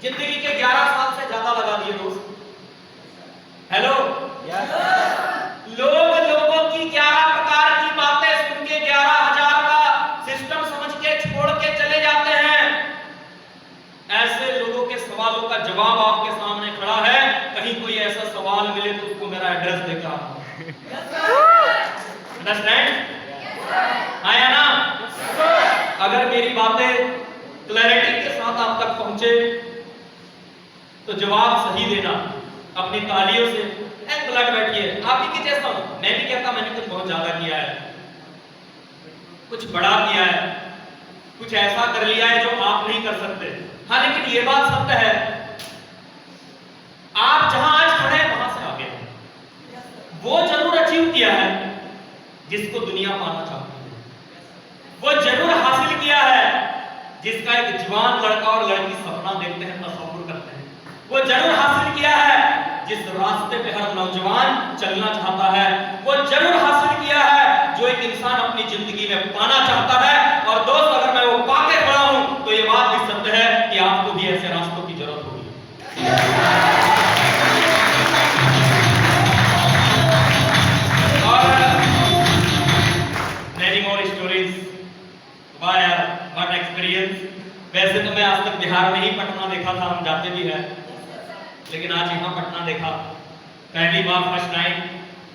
जिंदगी के 11 साल से ज्यादा लगा दिए दोस्त। हेलो, लोग लोगों की 11 प्रकार की बातें सुन के 11,000 का सिस्टम समझ के छोड़ के चले जाते हैं। ऐसे लोगों के सवालों का जवाब आपके सामने खड़ा है। कहीं कोई ऐसा सवाल मिले तो उसको मेरा एड्रेस देकर आओ। अंडरस्टैंड? आया ना? अगर मेरी बातें क्लैरिटी के साथ आप तक पहुंचे तो जवाब सही देना। अपनी तालियों से ब्लड बैठिए। आप ही की जैसा हूं, मैं भी कहता मैंने कुछ बहुत ज्यादा किया है, कुछ बड़ा किया है, कुछ ऐसा कर लिया है जो आप नहीं कर सकते। हाँ, लेकिन ये बात सत्य है, आप जहां आज खड़े हैं वहां से आगे हैं। वो जरूर अचीव किया है जिसको दुनिया पाना चाहती है, वो जरूर हासिल किया है जिसका एक जवान लड़का और लड़की सपना देखते हैं, तस्वीर करते हैं। वो जरूर हासिल किया है जिस रास्ते पे हर नौजवान चलना चाहता है। वो जरूर हासिल किया है जो एक इंसान अपनी जिंदगी में पाना चाहता है। और दोस्त, अगर मैं वो पाके खड़ा हूं तो ये बात भी सत्य है कि आपको भी ऐसे रास्तों की जरूरत होगी। और many more stories, वाह यार, what experience। वैसे तो मैं आज तक बिहार में ही पटना देखा था, हम जाते भी हैं, लेकिन आज यहाँ पटना देखा। पहली बार फर्स्ट टाइम,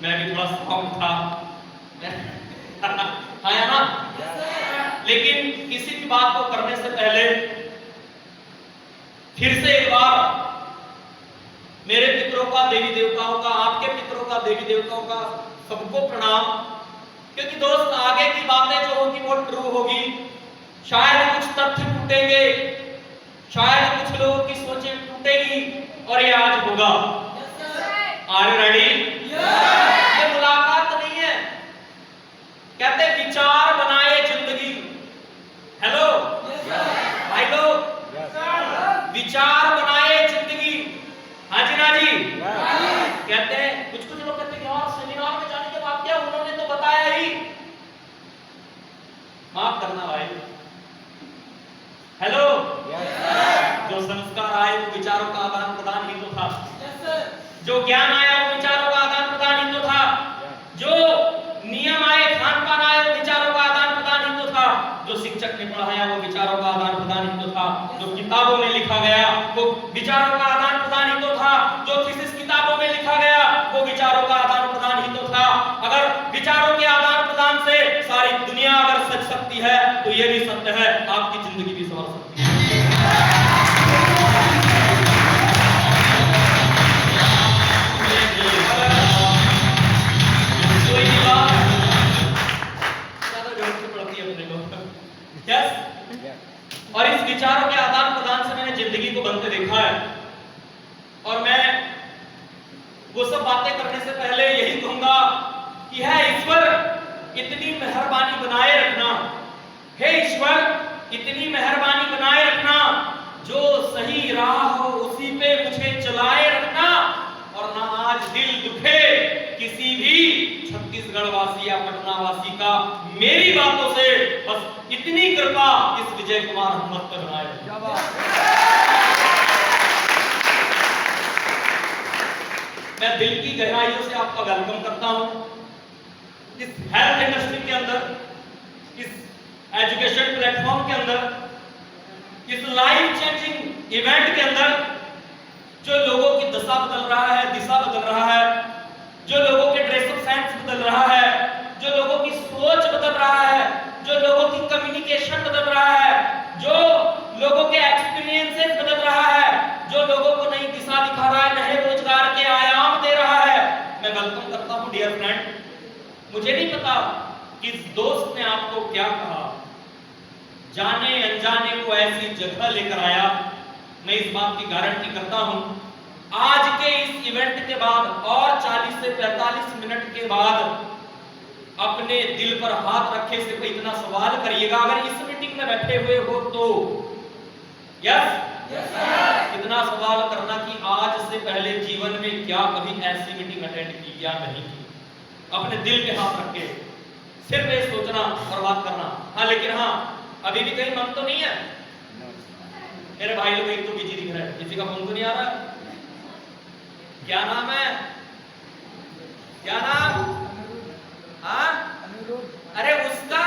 मैं भी थोड़ा शॉक था। आया ना? लेकिन किसी भी बात को करने से पहले फिर से एक बार मेरे पितरों का, देवी देवताओं का, आपके पितरों का, देवी देवताओं का सबको प्रणाम। क्योंकि दोस्त, आगे की बातें जो होगी वो ट्रू होगी। शायद कुछ तथ्य टूटेंगे, शायद कुछ लोगों की सोचें टूटेगी, और ये आज होगा। Are you ready? ये मुलाकात नहीं है, कहते विचार बनाए जिंदगी। हेलो भाई लोग, विचार बनाए जिंदगी। हाँ जी, ना जी। कहते हैं कुछ लोग कहते हैं यार सेमिनार में जाने के बाद क्या, उन्होंने तो बताया ही। माफ करना भाई। हेलो, जो संस्कार आए वो विचारों का आदान प्रदान ही तो था। जो ज्ञान आया वो विचारों का आदान प्रदान ही तो था। जो नियम आए, खान पान आए, वो विचारों का आदान प्रदान ही तो था। जो शिक्षक ने पढ़ाया वो विचारों का आदान प्रदान ही तो था। जो किताबों में लिखा गया वो विचारों का आदान प्रदान ही तो था। जो थीसिस किताबों में लिखा गया वो विचारों का आदान प्रदान ही तो था। अगर विचारों के आदान प्रदान से सारी दुनिया अगर सच सकती है तो ये भी सत्य है, आपकी जिंदगी भी संवर सकती है। Yes? और इस विचारों के आदान प्रदान से मैंने जिंदगी को बनते देखा है। और मैं वो सब बातें करने से पहले यही कहूंगा कि है ईश्वर, इतनी मेहरबानी बनाए रखना। हे ईश्वर, इतनी मेहरबानी बनाए रखना, जो सही राह हो उसी पे मुझे चलाए रखना। और ना आज दिल दुखे किसी भी छत्तीसगढ़ वासी या पटना वासी का मेरी बातों से, बस इतनी कृपा इस विजय कुमार अहमद पर बनाए। मैं दिल की गहराइयों से आपका वेलकम करता हूं इस हेल्थ इंडस्ट्री के अंदर, इस एजुकेशन प्लेटफॉर्म के अंदर, इस लाइफ चेंजिंग इवेंट के अंदर, जो लोगों की दशा बदल रहा है, दिशा बदल रहा है, जो लोगों के ड्रेसअप सेंस बदल रहा है, जो लोगों की सोच बदल रहा है, जो लोगों की कम्युनिकेशन बदल रहा है, जो लोगों के एक्सपीरियंसेस बदल रहा है, जो लोगों को नई दिशा दिखा रहा है, नए रोजगार के आयाम दे रहा है, मैं वेलकम करता हूं डियर फ्रेंड। मुझे नहीं पता कि इस दोस्त ने आपको क्या कहा, जाने अनजाने को ऐसी जगह लेकर आया। मैं इस बात की गारंटी करता हूं, आज के इस इवेंट के बाद और 40 से 45 मिनट के बाद अपने दिल पर हाथ रखे से कोई इतना सवाल करिएगा, अगर इस मीटिंग में बैठे हुए हो तो यस, इतना सवाल करना कि आज से पहले जीवन में क्या कभी ऐसी मीटिंग अटेंड की या नहीं की। अपने दिल पे हाथ रख के सिर्फ ये सोचना और बात करना। हाँ, लेकिन हाँ, अभी भी कहीं मन तो नहीं है। मेरे भाई लोग एक तो बिजी दिख दिख रहा है, किसी का फोन तो नहीं आ रहा? क्या नाम है? क्या नाम? हाँ, अरे उसका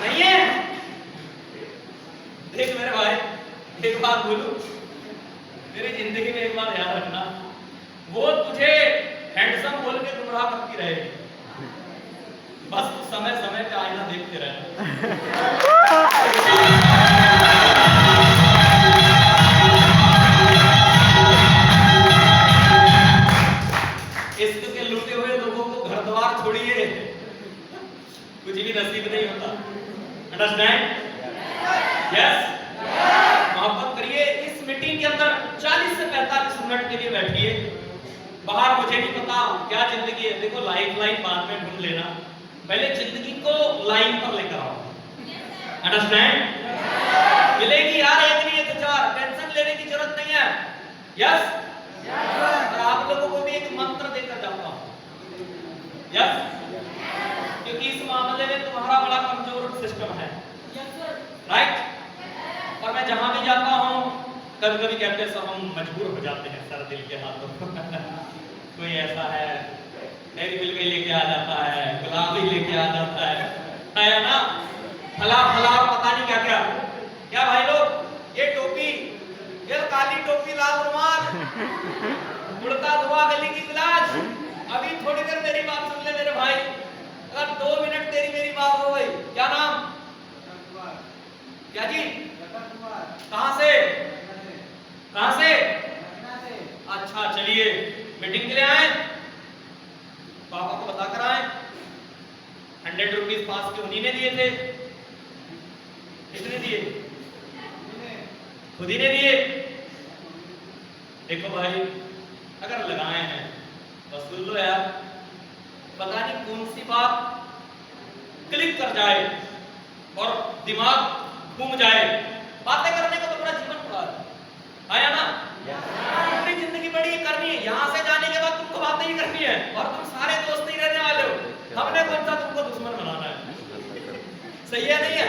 नहीं है। देख मेरे भाई, एक बात बोलूं, मेरी जिंदगी में एक बात याद रखना, वो तुझे हैंडसम बोल के गुमराह करती रहेगी, बस तू समय समय पे आईना देखते रहना। इश्क के लूटे हुए लोगों को घर द्वार छोड़िए, कुछ भी नसीब नहीं होता। अंडरस्टैंड? यस, मोहब्बत करिए। इस मीटिंग के अंदर 40 से 45 मिनट के लिए बैठिए। बाहर मुझे नहीं पता क्या जिंदगी है, देखो लाइफ लाइन बाद में ढूंढ लेना, पहले जिंदगी को लाइन पर लेकर आओ। अंडरस्टैंड? मिलेगी यार, एक नहीं एक चार, टेंशन लेने की जरूरत नहीं है। यस, और आप लोगों को भी एक मंत्र देकर जाता हूं। यस, क्योंकि इस मामले में तुम्हारा बड़ा कमजोर सिस्टम है। राइट? और मैं जहां भी जाता हूं, कभी कभी कहते हैं सब हम मजबूर हो जाते हैं सर दिल के हाथों। कोई ऐसा है डेयरी मिल्क लेके आ जाता है, गुलाब भी लेके आ जाता है ना, फला फला पता नहीं क्या क्या। क्या भाई लोग, ये टोपी, ये काली टोपी लाल रुमाल, उड़ता धुआं गली की गिलास। अभी थोड़ी देर मेरी बात सुन ले मेरे भाई, अगर 2 मिनट तेरी मेरी बात हो गई, क्या नाम? क्या जी? कहां से? कहां से? अच्छा चलिए, मीटिंग के लिए आए, पापा को बता कर आए। 100 रुपीज पास के उन्हीं ने दिए थे। किसने दिए? खुद ही ने दिए। देखो भाई, अगर लगाए हैं वसूल लो यार। पता नहीं कौन सी बात क्लिक कर जाए और दिमाग घूम जाए, बातें करने का तो पूरा जीवन पड़ा है। आया ना? पूरी जिंदगी बड़ी करनी है, यहाँ से जाने के बाद तुमको बातें ही करनी है, और तुम सारे दोस्त ही रहने वाले हो। हमने कौन सा तुमको दुश्मन बनाना है? सही है नहीं है?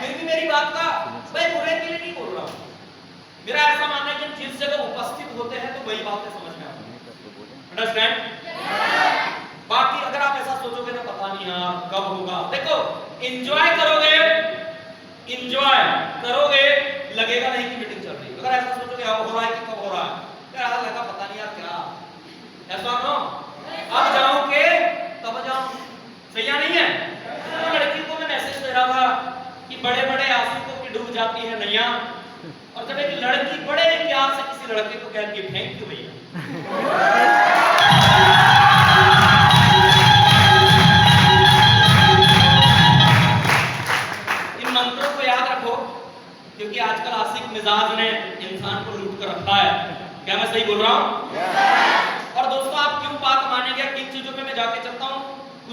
फिर भी मेरी बात का मैं बुरे के लिए नहीं बोल रहा हूँ, मेरा ऐसा मानना है कि जिस जगह उपस्थित होते हैं तो वही बातें समझ में आती हैं। अंडरस्टैंड? बाकी अगर आप ऐसा सोचोगे ना पता नहीं यार कब होगा, देखो एंजॉय करोगे, एंजॉय करोगे, लगेगा नहीं कि मीटिंग चल रही है। अगर ऐसा सोचोगे अब हो रहा है कि कब हो रहा है, यार लगा पता नहीं यार क्या, ऐसा नो अब जाऊंगे तब जाऊं। सही है नहीं है? तो लड़की को मैं मैसेज दे रहा था कि बड़े बड़े आशिकों की डूब जाती है नैया, और जब एक लड़की बड़े प्यार से किसी लड़के को कहती है थैंक यू भैया, इन मंत्रों को याद रखो, क्योंकि आजकल आशिक मिजाज ने इंसान को लूट कर रखा है। क्या मैं सही बोल रहा हूं? और दोस्तों आप क्यों बात मानेंगे, किन चीजों पे मैं जाके चलता हूं,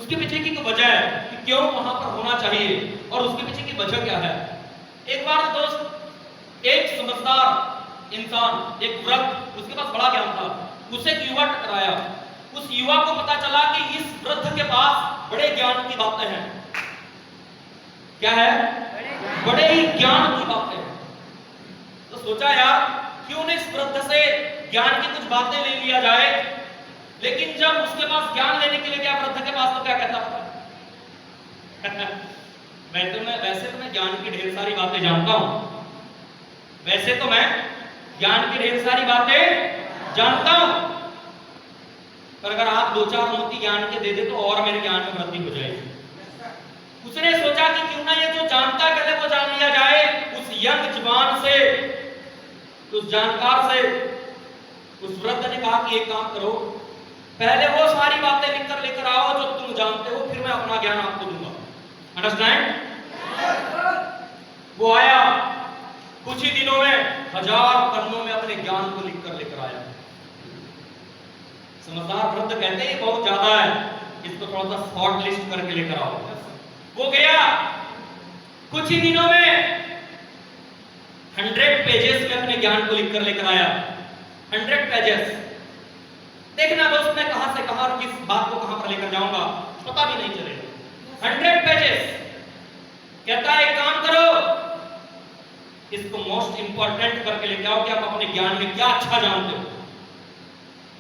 उसके पीछे की वजह है कि क्यों वहां पर होना चाहिए और उसके पीछे की वजह क्या है। एक बार दोस्त, एक समझदार इंसान, एक वृद्ध, उसके पास बड़ा ज्ञान था, उसे एक युवा टकराया। उस युवा को पता चला कि इस वृद्ध के पास बड़े ज्ञान की बातें हैं। क्या है? बड़े ही ज्ञान की बातें हैं। तो सोचा यार क्यों न इस वृद्ध से ज्ञान की कुछ बातें ले लिया जाए। लेकिन जब उसके पास ज्ञान लेने के लिए गया वृद्ध के पास, तो क्या कहता था? वैसे तो मैं ज्ञान की ढेर सारी बातें जानता हूं, वैसे तो मैं ज्ञान की ढेर सारी बातें जानता हूं, पर अगर आप 2-4 मोती ज्ञान के दे दे तो और मेरे ज्ञान में वृद्धि हो जाएगी। उसने सोचा कि क्यों ना ये जो जानता है पहले वो जान लिया जाए। उस यंग जवान से, उस जानकार से उस वृद्ध ने कहा कि एक काम करो, पहले वो सारी बातें लिखकर लेकर आओ जो तुम जानते हो, फिर मैं अपना ज्ञान आपको दूंगा। अंडरस्टैंड? वो आया, कुछ ही दिनों में 1000 पन्नों में अपने ज्ञान को लिखकर लेकर आया। समझदार वृद्ध कहते हैं बहुत ज्यादा है, इसको थोड़ा सा शॉर्ट लिस्ट करके लेकर आओ। वो गया, कुछ ही दिनों में 100 पेजेस में अपने ज्ञान को लिखकर लेकर आया। 100 पेजेस। देखना दोस्त मैं कहां से कहां और किस बात को कहां पर लेकर जाऊंगा पता भी नहीं चलेगा। 100 पेजेस। कहता है एक काम करो, इसको मोस्ट इंपॉर्टेंट करके लेके आओ कि आप अपने ज्ञान में क्या अच्छा जानते हो।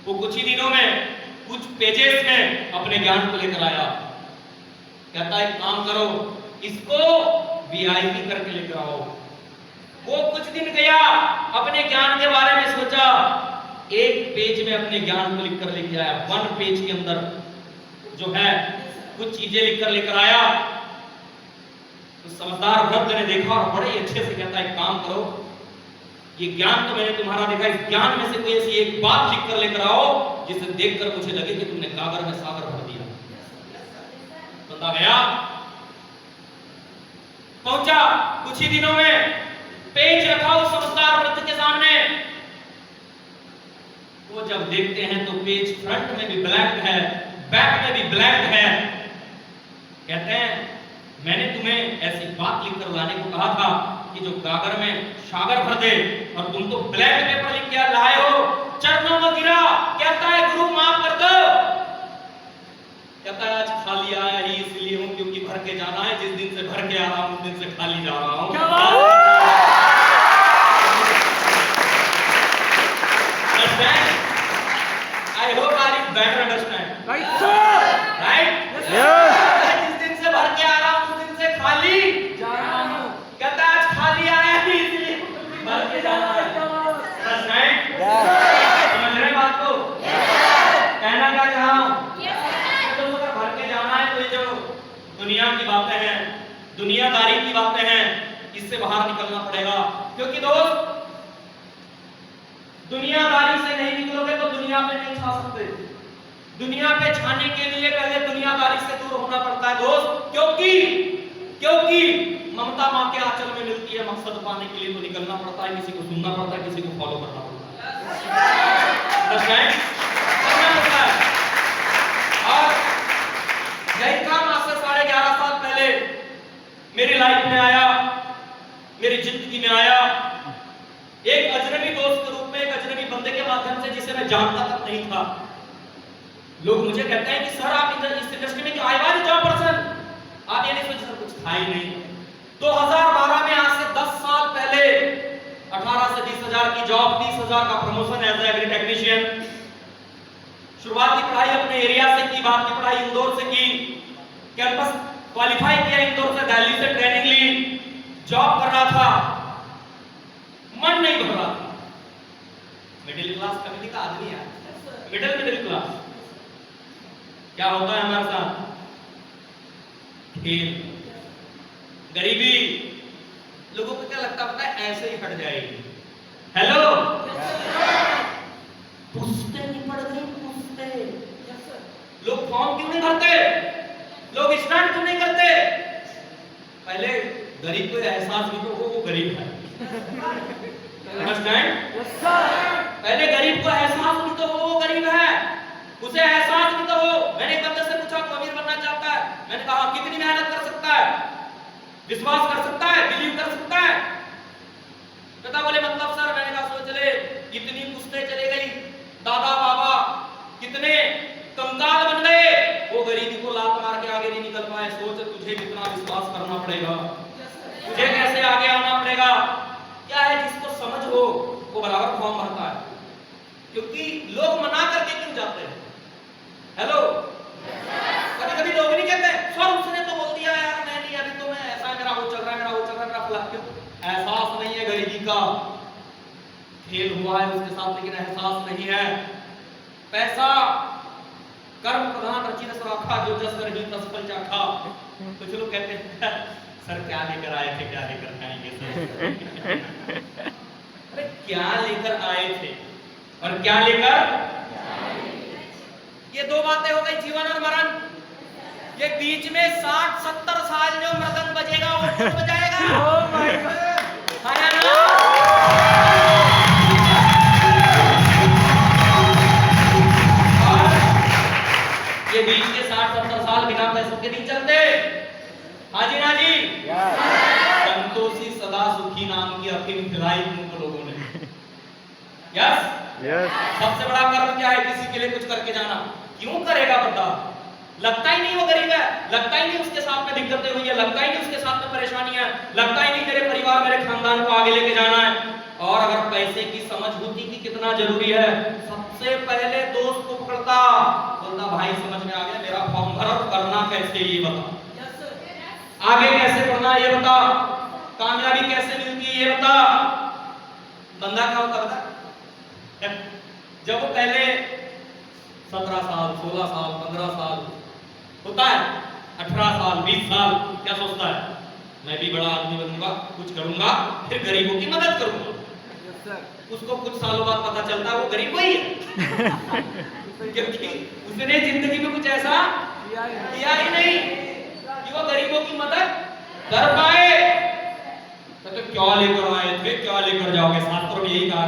वो कुछ ही दिनों में, कुछ पेजेस में अपने ज्ञान को लेकर आया। कहता है एक काम करो, इसको वीआईपी करके लेकर आओ। वो कुछ दिन गया, अपने ज्ञान के बारे में सोचा, एक पेज में अपने ज्ञान को लिखकर लेके आया। 1 पेज के अंदर जो है कुछ चीजें लिखकर लेकर आया। तो समझदार वृद्ध ने देखा और बड़े ही अच्छे से कहता है काम करो, ये ज्ञान तो मैंने तुम्हारा देखा, इस ज्ञान में से कोई ऐसी एक बात लिखकर लेकर आओ जिसे देखकर मुझे लगे कि तुमने गागर में सागर भर दिया। बंदा गया, पहुंचा, कुछ ही दिनों में पेज रखा उस समझदार वृद्ध के सामने। वो जब देखते हैं तो पेज फ्रंट में भी ब्लैंक है, बैक में भी ब्लैंक है। कहते हैं मैंने तुम्हें ऐसी बात लिखकर लाने को कहा था कि जो गागर में सागर भर दे, और तुम तो ब्लैक पेपर लिख के लाए हो। चरणों में गिरा, कहता है गुरु माफ कर दो। कहता है आज खाली आया ही इसलिए हूं क्योंकि भर के जाना है। जिस दिन से भर के आ रहा हूं उस दिन से खाली जा रहा हूं। I hope I better understand. Right, sir. Right? Yes. जिस दिन से भर के आ रहा हूं उस दिन से खाली जा रहा हूं। कहता है आज खाली आया ही इसलिए भर के जाना है। Understand? समझ रहे हैं बात को? कहना क्या चाह रहा हूं? तो अगर भर के जाना है तो ये जो दुनिया की बातें हैं, दुनियादारी की बातें हैं, इससे बाहर निकलना पड़ेगा। क्योंकि दोस्त दुनियादारी से नहीं निकलोगे तो दुनिया पे नहीं छा सकते। दुनिया पे छाने के लिए पहले दुनियादारी से दूर होना पड़ता है दोस्त। क्योंकि ममता माँ के आंचल में मिलती है। मकसद पाने के लिए तो निकलना पड़ता है, किसी को सुनना पड़ता है, किसी को फॉलो करना पड़ता है। और यही काम आज से 11.5 साल पहले मेरी लाइफ में आया, मेरी जिंदगी में आया। एक अजनबी दोस्त के रूप में, एक अजनबी बंदे के माध्यम से जिसे मैं जानता तक नहीं था। लोग मुझे कहते हैं कि सर आप इस इंडस्ट्री में आई वाज जॉब पर्सन। आप ये नहीं सोच सर कुछ था ही नहीं। 2012 में आज से 10 साल पहले 18 से 20 हजार की जॉब, 30 हजार का promotion as a agri technician. शुरुआती पढ़ाई अपने एरिया से की, बाद की पढ़ाई इंदौर से की। कैंपस क्वालिफाई किया इंदौर से, दिल्ली से ट्रेनिंग ली, जॉब कर रहा था, मन नहीं भर रहा था। मिडिल क्लास फैमिली का आदमी है, मिडिल क्लास। क्या होता है हमारे साथ? खेल, गरीबी। लोगों को क्या लगता पता है? ऐसे ही हट जाएगी। हेलो, पुस्ते निपट गई, पुस्ते। लोग फॉर्म क्यों नहीं भरते? लोग स्टार्ट क्यों नहीं करते? पहले गरीब को एहसास भी तो हो वो गरीब है। पहले गरीब को एहसास भी तो हो वो गरीब है, उसे एहसास भी तो हो। मैंने एक बंदे से पूछा तो अमीर बनना चाहता है। मैंने कहा कितनी मेहनत कर सकता है, विश्वास कर सकता है, बिलीव कर सकता है? कहता बोले मतलब सर। मैंने कहा सोच ले, कितनी पुश्तें चले गई, दादा बाबा कितने कंगाल बन गए, वो गरीबी को लात मार के आगे नहीं निकल पाए। सोच तुझे कितना विश्वास करना पड़ेगा, तुझे कैसे आगे आना पड़ेगा। क्या है जिसको समझ हो वो बराबर फॉर्म भरता है। क्योंकि लोग मना करके क्यों जाते हैं? हेलो, कभी कभी लोग नहीं कहते सर उसने तो बोल दिया यार, मैं नहीं, अभी तो मैं ऐसा, मेरा वो चल रहा है, मेरा वो चल रहा है, मेरा फला। क्यों? एहसास नहीं है गरीबी का। खेल हुआ है उसके साथ लेकिन एहसास नहीं है। पैसा कर्म प्रधान रचित सराखा, जो जस कर ही तस फल चाखा। कुछ लोग कहते हैं सर क्या लेकर आए थे, क्या लेकर आएंगे सर? अरे क्या लेकर आए थे और क्या लेकर, ये दो बातें हो गई, जीवन और मरण। ये बीच में 60-70 साल जो मृदंग बजेगा वो कौन बजाएगा? ओह माय गॉड, आया ना? ये बीच के 60-70 साल बिना पैसों के नहीं चलते। हाजी ना जी, संतोषी सदा सुखी नाम की अफीम खिलाई तुमको लोगों ने। यस, सबसे बड़ा कर्म क्या है? किसी के लिए कुछ करके जाना। क्यों करेगा बंदा? लगता ही नहीं वो गरीब है, लगता ही नहीं उसके साथ में दिक्कतें हुई है, लगता ही नहीं उसके साथ में परेशानी है, लगता ही नहीं मेरे परिवार मेरे खानदान को आगे लेके जाना है। और अगर पैसे की समझ होती कि कितना जरूरी है, सबसे पहले दोस्त को पकड़ता, बोलता भाई समझ में आ गया, मेरा फॉर्म भरो, करना कैसे ये बता, आगे कैसे बढ़ना ये बता, कामयाबी कैसे मिलती है ये बता। बंदा क्या होता बता, जब वो पहले 17 साल 16 साल 15 साल होता है, 18 साल 20 साल, क्या सोचता है? मैं भी बड़ा आदमी बनूंगा, कुछ करूंगा, फिर गरीबों की मदद करूंगा। उसको कुछ सालों बाद पता चलता है वो गरीब वही है क्योंकि उसने जिंदगी में कुछ ऐसा किया ही नहीं कि वो गरीबों की मदद कर पाए। तो क्या लेकर आए थे, क्या लेकर जाओगे? शास्त्रों में यही कहा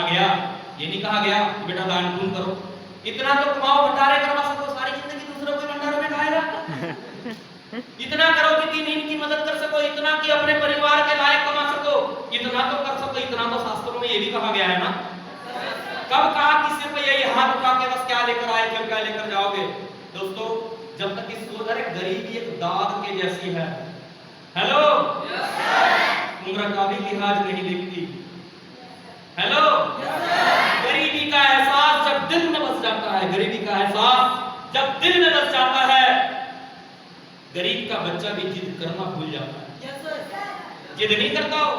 गया, ये नहीं कहा गया बेटा दान पुण्य करो, इतना तो कमाओ भंडारे करवा सको, सारी जिंदगी दूसरों के भंडारों में खाएगा। इतना करो कि तीन इनकी मदद कर सको, इतना कि अपने परिवार के लायक कमा सको, इतना तो कर सको। इतना तो शास्त्रों में ये भी कहा गया है ना। कब कहा कि सिर्फ यही हाथ उठा के बस क्या लेकर आए, फिर क्या लेकर जाओगे? दोस्तों जब तक इस सोच है गरीबी एक दाग के जैसी है, हेलो, उम्र का भी लिहाज नहीं देखती, हेलो, गरीबी का एहसास जब दिल में बस जाता है, गरीबी का एहसास जब दिल में बस जाता है, गरीब का बच्चा भी जिद करना भूल जाता है। जिद नहीं करता हो,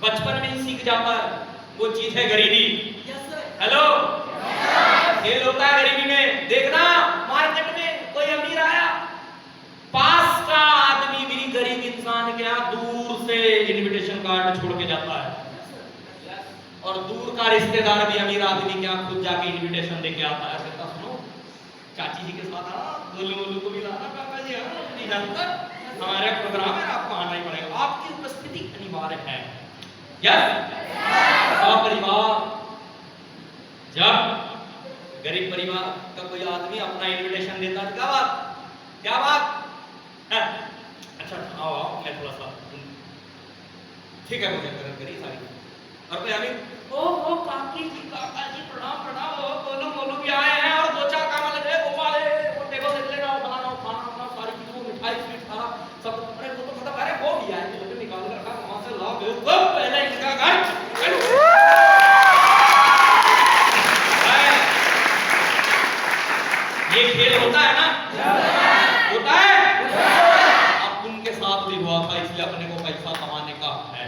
बचपन में ही सीख जाता है, वो चीज है गरीबी। हेलो, खेल होता है गरीबी में। देखना मार्केट में कोई अमीर आया, पास का आदमी भी गरीब इंसान के यहाँ दूर से इनविटेशन कार्ड छोड़ के जाता है, और दूर का रिश्तेदार भी अमीर आदमी के यहाँ खुद जाके इनविटेशन देके आता है। कहता सुनो चाची जी के साथ आ, गोलू को भी लाना, काका जी नहीं जानता, हमारा प्रोग्राम है, आपको आना ही पड़ेगा, आपकी उपस्थिति अनिवार्य है। यस, परिवार जब गरीब परिवार का कोई आदमी अपना इनविटेशन देता है, क्या बात, क्या बात है? अच्छा आओ आओ, मैं थोड़ा सा ठीक है, मुझे करी सारी। और कोई आदमी ओ काकी जी काका जी प्रणाम प्रणाम, ओ बोलो भी आए हैं, और दो चार काम लगे, गोपाल वो टेबल देख लेना, बनाना खाना सारी चीजों मिठाई स्वीट सारा सब, अरे वो तो मतलब अरे वो भी आए, तो निकाल कर रखा वहां से लाओ, बेवकूफ पहले इनका घर। ये खेल होता है ना, होता है। अब उनके साथ भी हुआ था, इसलिए अपने को पैसा कमाने का है।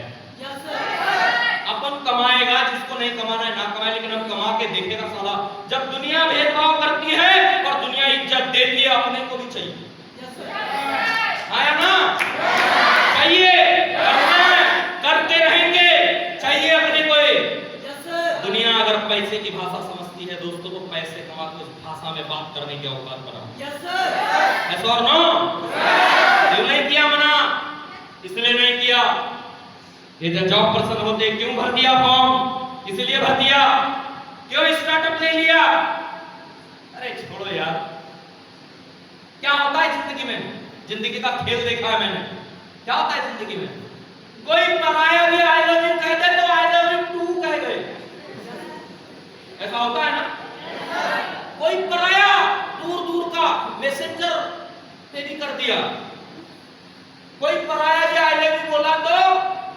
अपन कमाएगा, जिसको नहीं कमाना है ना कमाए, लेकिन हम कमा के देखेगा साला। जब दुनिया भेदभाव करती है और दुनिया इज्जत देती है, अपने को भी चाहिए, आया ना, चाहिए, करते रहेंगे, चाहिए अपने को। दुनिया अगर पैसे की भाषा समझती है दोस्तों, तो पैसे कमा के उस भाषा में बात करने की औकात बना। ऐसा और नो, क्यों नहीं किया मना? इसलिए नहीं किया। ये जॉब पर्सन होते क्यों भर दिया फॉर्म? इसलिए भर दिया। क्यों स्टार्टअप ले लिया? अरे छोड़ो यार, क्या होता है जिंदगी में? जिंदगी का खेल देखा है मैंने। क्या होता है जिंदगी में? कोई पराया भी आई लव यू कह दे तो आई लव यू टू कह गए, ऐसा होता है ना। कोई पराया दूर दूर का मैसेंजर पे भी कर दिया, कोई पराया भी आई लव यू बोला तो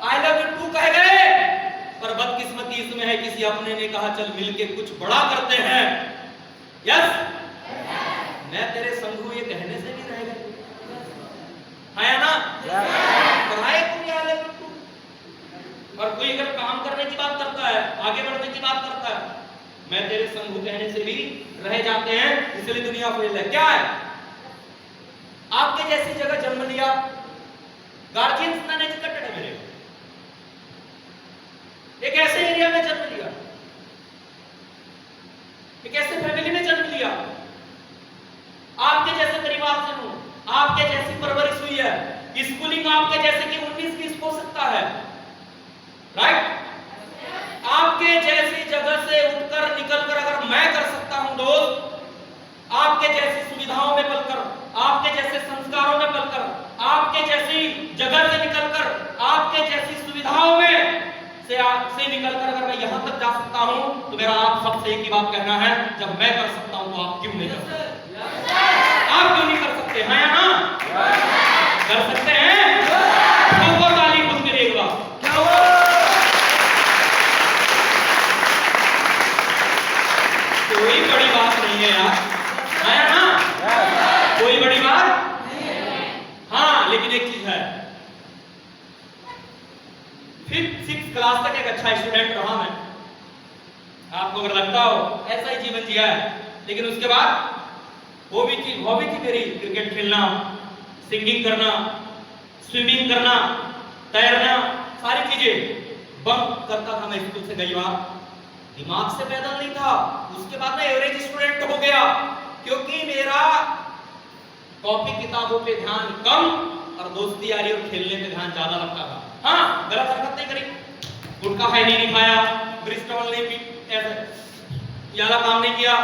आई लव यू टू कह गए। पर बदकिस्मती इसमें है, किसी अपने ने कहा चल मिलके कुछ बड़ा करते हैं। यस, मैं तेरे संग हूं ये कहने से नहीं रह गए, है ना। पराये को भी आई लव यू टू। और कोई अगर काम करने की बात करता है, आगे बढ़ने की बात करता है, मैं तेरे संग हूं कहने से भी रह जाते हैं। इसलिए दुनिया फेल है। क्या है? आपके जैसी जगह जन्म लिया, गार्जियंस ने कट्टड़ है मेरे, एक ऐसे एरिया में जन्म लिया, एक ऐसे फैमिली में जन्म लिया, आपके जैसे परिवार से हूं, आपके जैसी परवरिश हुई है, स्कूलिंग आपके जैसे कि 19-20 हो सकता है, राइट। आपके जैसी जगह से उठकर निकलकर अगर मैं कर सकता हूं दोस्त, आपके जैसी सुविधाओं में पलकर, आपके जैसे संस्कारों में पलकर, आपके जैसी जगह से निकलकर, आपके जैसी सुविधाओं में से निकलकर अगर मैं यहाँ तक जा सकता हूँ तो मेरा आप सबसे एक ही बात कहना है, जब मैं कर सकता हूँ तो आप क्यों नहीं कर सकते? आप क्यों नहीं कर सकते? हाँ या ना? कर सकते हैं? सबको ताली खुद के लिए एक बार। कोई बड़ी बात नहीं है यार, हाँ या ना? कोई बड़ी बात नहीं है। हाँ, लेकिन एक चीज है, 5th-6th क्लास तक एक अच्छा स्टूडेंट रहा मैं, आपको अगर लगता हो ऐसा ही जीवन जिया है, लेकिन उसके बाद हॉबी थी मेरी क्रिकेट खेलना, सिंगिंग करना, स्विमिंग करना, तैरना, सारी चीजें। बंक करता था मैं स्कूल से कई बार, दिमाग से पैदा नहीं था। उसके बाद मैं एवरेज स्टूडेंट हो गया, क्योंकि मेरा कॉपी किताबों पे ध्यान कम और दोस्ती यारी और खेलने पे ध्यान ज्यादा लगता था। हाँ, गलत हरकत नहीं करी, गुटखा नहीं खाया, ब्रिस्टॉल नहीं पी, ऐसे याला काम नहीं किया।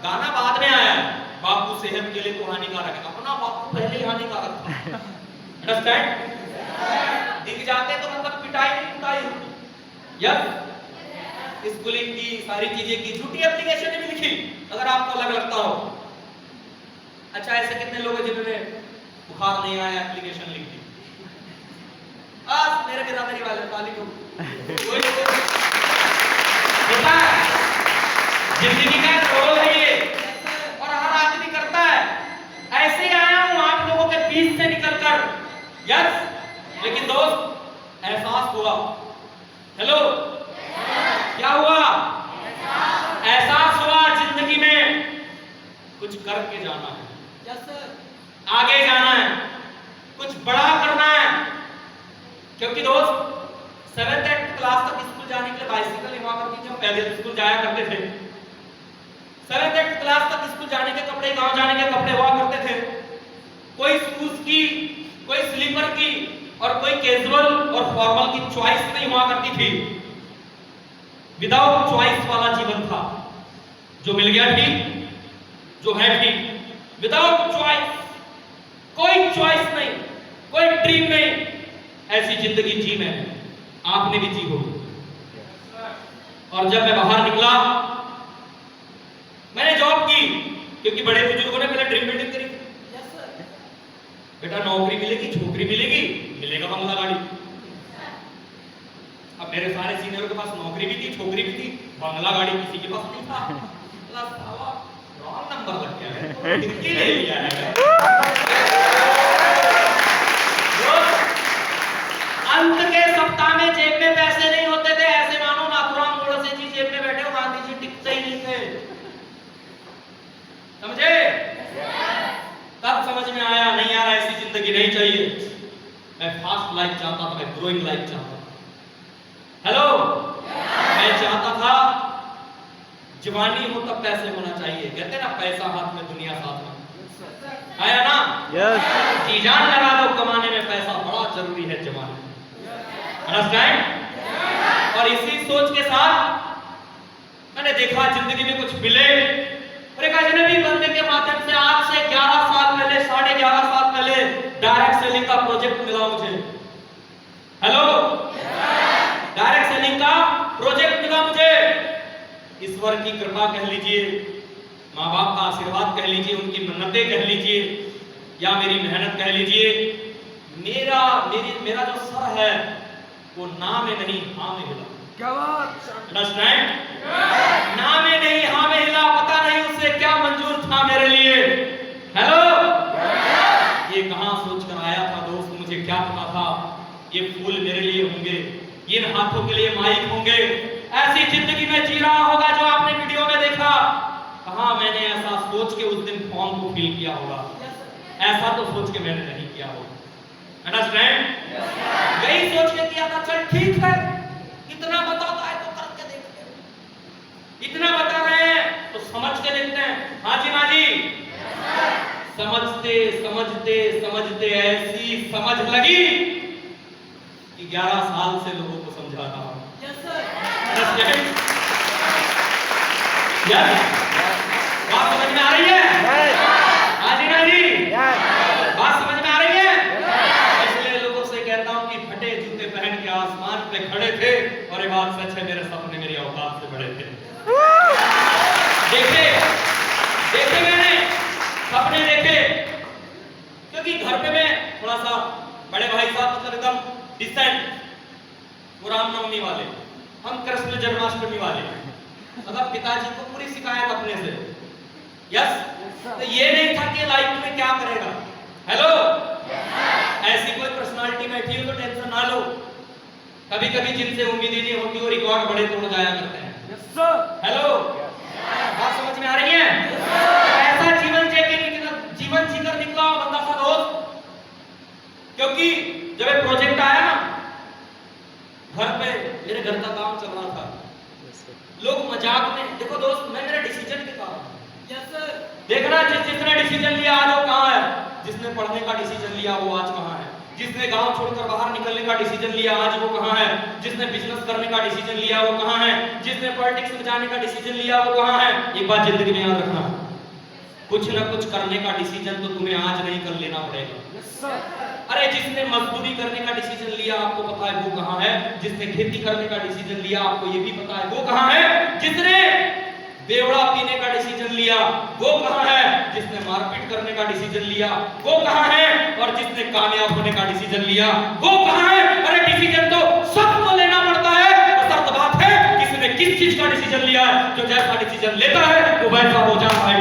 गाना बाद में आया, बापू सेहत के लिए तो हानिकारक है, अपना बापू पहले ही हानिकारक था। अंडरस्टैंड? दिख जाते तो मतलब पिटाई नहीं पिटाई होती। यस, स्कूलिंग की सारी चीजें की, झूठी एप्लीकेशन भी लिखी, अगर आपको अलग लगता हो। अच्छा, ऐसे कितने लोग हैं जिन्होंने बुखार नहीं आया एप्लीकेशन लिख दी? आज मेरे बिरादरी वाले ताली को होता है, जिंदगी का रोल है ये, और हर आदमी करता है। ऐसे ही आया हूं आप लोगों के बीच से निकलकर। यस, लेकिन दोस्त एहसास हुआ। हेलो, क्या हुआ? एहसास हुआ जिंदगी में कुछ करके जाना है। यस सर, आगे जाना है, कुछ बड़ा करना है। क्योंकि दोस्त 7th-8th क्लास तक स्कूल जाने के लिए बाइसिकल ही हुआ करती थी, हम पैदल स्कूल जाया करते थे। 7th-8th क्लास तक स्कूल जाने के कपड़े, गांव जाने के कपड़े हुआ करते थे। कोई शूज की, कोई स्लीपर की और कोई कैजुअल और फॉर्मल की चॉइस नहीं हुआ करती थी। विदाउट चॉइस वाला जीवन था, जो मिल गया ठीक, जो है ठीक। विदाउट चॉइस, कोई चॉइस नहीं, कोई ड्रीम नहीं, ऐसी जिंदगी जी मैंने, आपने भी जी होगी। और जब मैं बाहर निकला, मैंने जॉब की, क्योंकि बड़े बुजुर्गों ने पहले ड्रीम बिल्डिंग करी। बेटा नौकरी मिलेगी, छोकरी मिलेगी, मिलेगा बंगला गाड़ी। अब मेरे सारे सीनियरों के पास नौकरी भी थी, छोकरी भी थी, बंगला गाड़ी किसी के पास नहीं था। रॉन्ग नंबर लग गया है, डिग्री ले लिया है। अंत के सप्ताह में जेब में पैसे नहीं होते थे, ऐसे मानो नाथुराम गोडसे जी जेब में बैठे हो, गांधी जी टिकते ही नहीं थे। समझे? तब समझ में आया, नहीं यार ऐसी जिंदगी नहीं चाहिए। मैं फास्ट लाइफ चाहता था, मैं ग्रोइंग लाइफ चाहता था। हेलो, मैं चाहता था जवानी हो तब पैसे होना चाहिए। कहते हैं ना, पैसा हाथ में दुनिया साथ में, आया ना? यस। जी जान लगा लो, कमाने में पैसा बड़ा जरूरी है जवानी। अंडरस्टैंड? और इसी सोच के साथ मैंने देखा जिंदगी में कुछ मिले, और एक अजनबी बंदे के माध्यम से आज से 11 साल पहले, 11.5 साल पहले डायरेक्ट सेलिंग का प्रोजेक्ट मिला मुझे। हेलो, डायरेक्ट सेलिंग का प्रोजेक्ट मिला मुझे। ईश्वर की कृपा कह लीजिए, माँ बाप का आशीर्वाद कह लीजिए, उनकी मन्नतें कह लीजिए, या मेरी मेहनत कह लीजिए। मेरा जो सर है वो ना में नहीं हाँ में हिला। क्या बात? अंडरस्टैंड? ना में नहीं हाँ में हिला। पता नहीं उससे क्या मंजूर था मेरे लिए। हेलो, ये कहां सोच कर आया था दोस्त, मुझे क्या पता था ये फूल मेरे लिए होंगे, इन हाथों के लिए माइक होंगे, ऐसी जिंदगी में जी रहा होगा जो आपने वीडियो में देखा। कहां मैंने ऐसा सोच के उस दिन फॉर्म को फिल किया होगा, ऐसा तो सोच के मैंने नहीं किया होगा। अंडरस्टैंड? यही सोच के किया था, चल ठीक है, इतना बताता है तो करके देखते हैं, इतना बता रहे हैं तो समझ के देखते हैं। हाँ जी, हाँ जी। समझते समझते समझते ऐसी समझ लगी कि 11 साल से लोगों को समझा रहा हूं। बात समझ में आ रही है? हाँ जी, हाँ जी। बात समझ में आ रही है? इसलिए लोगों से कहता हूं कि फटे जूते पहन के आसमान पे खड़े थे और यस, तो ये नहीं था कि लाइफ में क्या करेगा। हेलो, ऐसी कोई पर्सनालिटी बैठी हो तो टेंशन ना लो। कभी कभी जिनसे उम्मीद ही नहीं होती वो रिकॉर्ड बड़े तोड़ जाया करते हैं। हेलो, बात समझ में आ रही है? ऐसा जीवन जीकर निकला बंदा सा दोस्त, क्योंकि जब एक प्रोजेक्ट आया ना घर पे, मेरे घर का काम चल रहा था, लोग मजाक में, देखो दोस्त मैं मेरे डिसीजन के कारण, देखना जिसने डिसीजन लिया आज वो कहाँ है, जिसने पढ़ने का डिसीजन लिया वो आज कहाँ है, जिसने गांव छोड़कर बाहर निकलने का डिसीजन लिया आज वो कहाँ है, जिसने बिजनेस करने का डिसीजन लिया वो कहाँ है, जिसने पॉलिटिक्स में जाने का डिसीजन लिया वो कहाँ है। एक बात जिंदगी में याद रखना, कुछ ना कुछ करने का डिसीजन तो तुम्हें आज नहीं कर लेना पड़ेगा। अरे जिसने मजदूरी करने का डिसीजन लिया आपको पता है वो कहाँ है, जिसने खेती करने का डिसीजन लिया आपको ये भी पता है वो कहाँ है, जिसने बेवड़ा पीने का डिसीजन लिया वो कहाँ है, जिसने मारपीट करने का डिसीजन लिया वो कहाँ है, और जिसने कामयाब होने का डिसीजन लिया वो कहाँ है। अरे डिसीजन तो सबको लेना पड़ता है, बस बात है किसने किस चीज का डिसीजन लिया है। जो जैसा डिसीजन लेता है वो वैसा हो जाता है।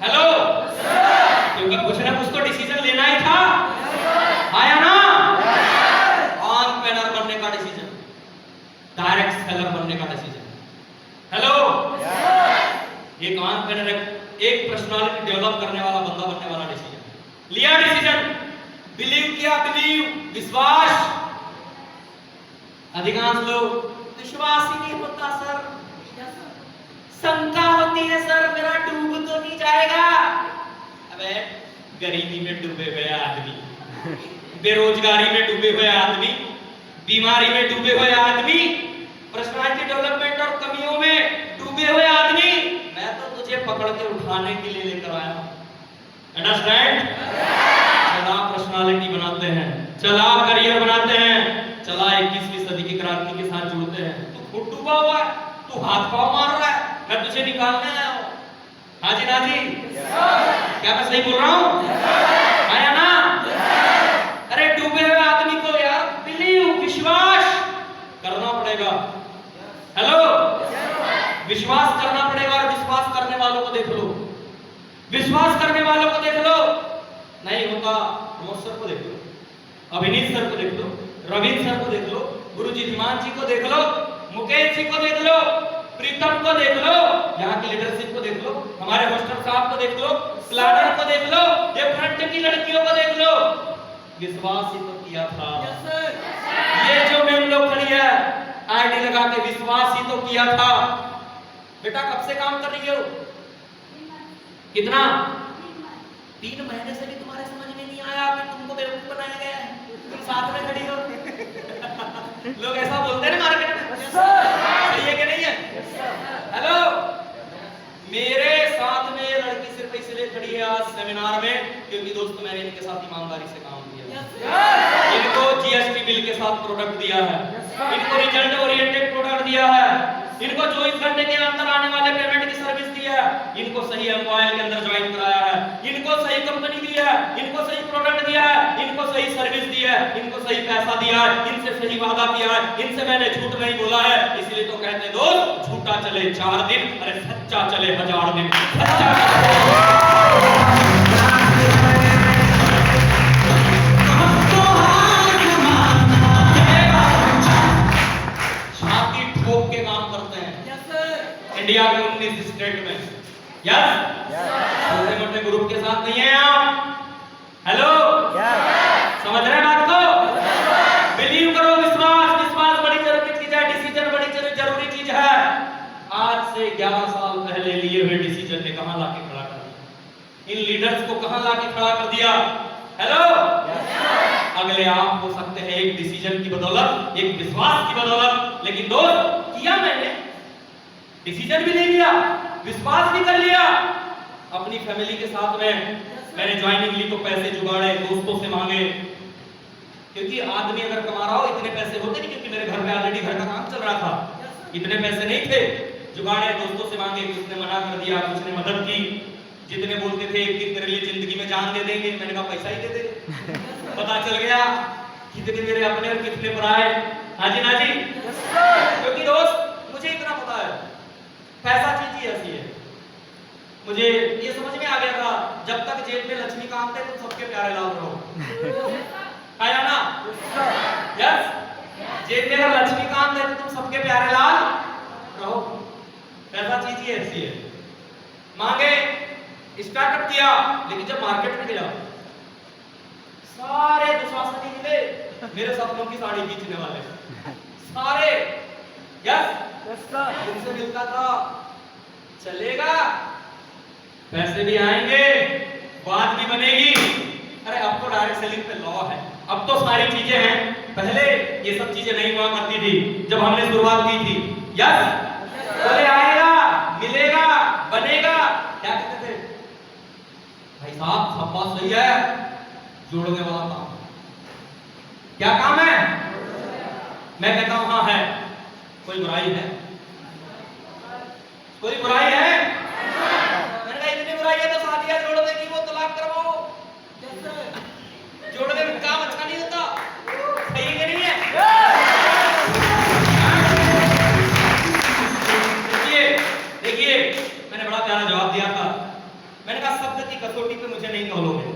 हेलो, क्योंकि कुछ ना कुछ तो डिसीजन लेना ही था, आया ना। एंटरप्रेन्योर बनने का डिसीजन, डायरेक्ट सेलर बनने का डिसीजन। हेलो, एक एंटरप्रेन्योर, एक पर्सनालिटी डेवलप करने वाला बंदा बनने वाला डिसीजन लिया। डिसीजन बिलीव किया, बिलीव विश्वास। अधिकांश लोग विश्वास ही नहीं होता सर, शंका होती है सर मेरा डूब तो नहीं जाएगा। अबे गरीबी में डूबे हुए आदमी, बेरोजगारी में डूबे हुए आदमी, बीमारी में डूबे हुए आदमी, पर्सनालिटी डेवलपमेंट और कमियों में डूबे हुए आदमी, मैं तो तुझे पकड़ के उठाने के लिए लेकर आया हूं। अंडरस्टैंड? चला पर्सनालिटी बनाते हैं, चला करियर बनाते हैं, चला 21वीं सदी की क्रांति के साथ जुड़ते हैं। तू खुद डूबा हुआ है, तू हाथ पांव मार रहा है, मैं तुझे निकालने आया हूं। हाँ जी ना जी, क्या मैं सही बोल रहा हूं? आया ना? अरे डूबे हुए आदमी को यार बिलीव, विश्वास करना पड़ेगा। हेलो, विश्वास करना पड़ेगा। और विश्वास करने वालों को देख लो, विश्वास करने वालों को देख लो। नहीं होता प्रमोद सर को देख लो, अभिनीत सर को देख लो, रविंद्र सर को देख लो, गुरुजी धीमान जी को देख लो, मुकेश जी को देख लो, प्रीतम को देख लो, यहाँ की लीडरशिप को देख लो, हमारे होस्टर साहब को देख लो, प्लानर को देख लो, ये फ्रंट की लड़कियों को देख लो। विश्वास ही तो किया था। ये जो मैम लोग खड़ी है आईडी लगा के, विश्वास ही तो किया था। बेटा कब से काम कर रही हो? कितना? 3 महीने से भी तुम्हारे समझ में नहीं आया कि तुमको बेवकूफ बनाया गया है, तुम साथ में खड़ी हो। लोग ऐसा बोलते हैं ना मार्केट में, सही है कि नहीं है? हेलो, मेरे साथ में ये लड़की सिर्फ इसलिए खड़ी है आज सेमिनार में क्योंकि दोस्त मैंने इनके साथ ईमानदारी से काम किया। इनको जीएसटी बिल के साथ प्रोडक्ट दिया है, इनको रिजल्ट ओरिएंटेड प्रोडक्ट दिया है, इनको 24 घंटे के अंदर आने वाले पेमेंट की सर्विस दी है, इनको सही एम्प्लॉयर के अंदर ज्वाइन कराया है, इनको सही कंपनी दी है, इनको सही प्रोडक्ट दिया है, इनको सही सर्विस दी है, इनको सही पैसा दिया है, इनसे सही वादा किया है, इनसे मैंने झूठ नहीं बोला है। इसलिए तो कहते हैं दोस्त, झूठा चले 4 दिन, अरे सच्चा चले 1000 दिन। छाती ठोक के काम करते हैं इंडिया के 19 स्टेट में। यस, छोटे मोटे ग्रुप के साथ नहीं है आप। हेलो, समझ रहे हैं बात को? बिलीव करो, विश्वास, विश्वास बड़ी जरूरी चीज है, डिसीजन बड़ी जरूरी चीज है। आज से 11 साल पहले लिए हुए डिसीजन ने कहां लाके खड़ा कर दिया, इन लीडर्स को कहां लाके खड़ा कर दिया। हेलो, अगले आप हो सकते हैं एक डिसीजन की बदौलत, एक विश्वास की बदौलत। लेकिन दोस्त किया मैंने, डिसीजन भी ले लिया, विश्वास भी कर लिया। अपनी फैमिली के साथ में मैंने ज्वाइनिंग ली तो पैसे जुगाड़े, दोस्तों से मांगे, क्योंकि आदमी अगर कमा रहा हो इतने पैसे होते नहीं, क्योंकि मेरे घर में ऑलरेडी घर का काम चल रहा था, इतने पैसे नहीं थे। जुगाड़े, दोस्तों से मांगे, कुछ ने मना कर दिया, कुछ ने मदद की, जितने बोलते थे थे कि तेरे लिए जिंदगी में जान दे देंगे। मैंने कहा पैसा ही दे दे। पता चल गया कितने मेरे अपने और कितने पराए। हाँ जी ना जी, क्योंकि दोस्त मुझे इतना पता है पैसा चीज ही ऐसी है। मुझे ये समझ में आ गया था जब तक जेब में लक्ष्मीकांत है तुम सबके प्यारे लाल रहो। आया ना? यस, जेब में अगर लक्ष्मीकांत है तो तुम सबके प्यारे लाल रहो। पैसा चीज ही ऐसी है। मांगे स्टार्टअप किया, लेकिन जब मार्केट में गया सारे दुशासनी मिले मेरे सपनों की साड़ी खींचने वाले सारे। यस, उनसे मिलता था चलेगा, पैसे भी आएंगे, बात भी बनेगी। अरे अब तो डायरेक्ट सेलिंग पे लॉ है, अब तो सारी चीजें हैं। पहले ये सब चीजें नहीं हुआ करती थी जब हमने शुरुआत की थी। यस, बोले आएगा, मिलेगा, बनेगा। क्या कहते थे भाई साहब? सब बात सही है, जोड़ने वाला काम। क्या काम है? मैं कहता हूं हाँ है। कोई बुराई है? कोई बुराई है? मैंने कहा इतनी बुराई है तो शादियां जोड़ने की, वो तलाक करवाओ। जोड़ने में काम अच्छा नहीं होता, सही कि नहीं है? देखिए देखिए, मैंने बड़ा प्यारा जवाब दिया था। मैंने कहा शब्द की कसौटी पे मुझे नहीं तौलोगे,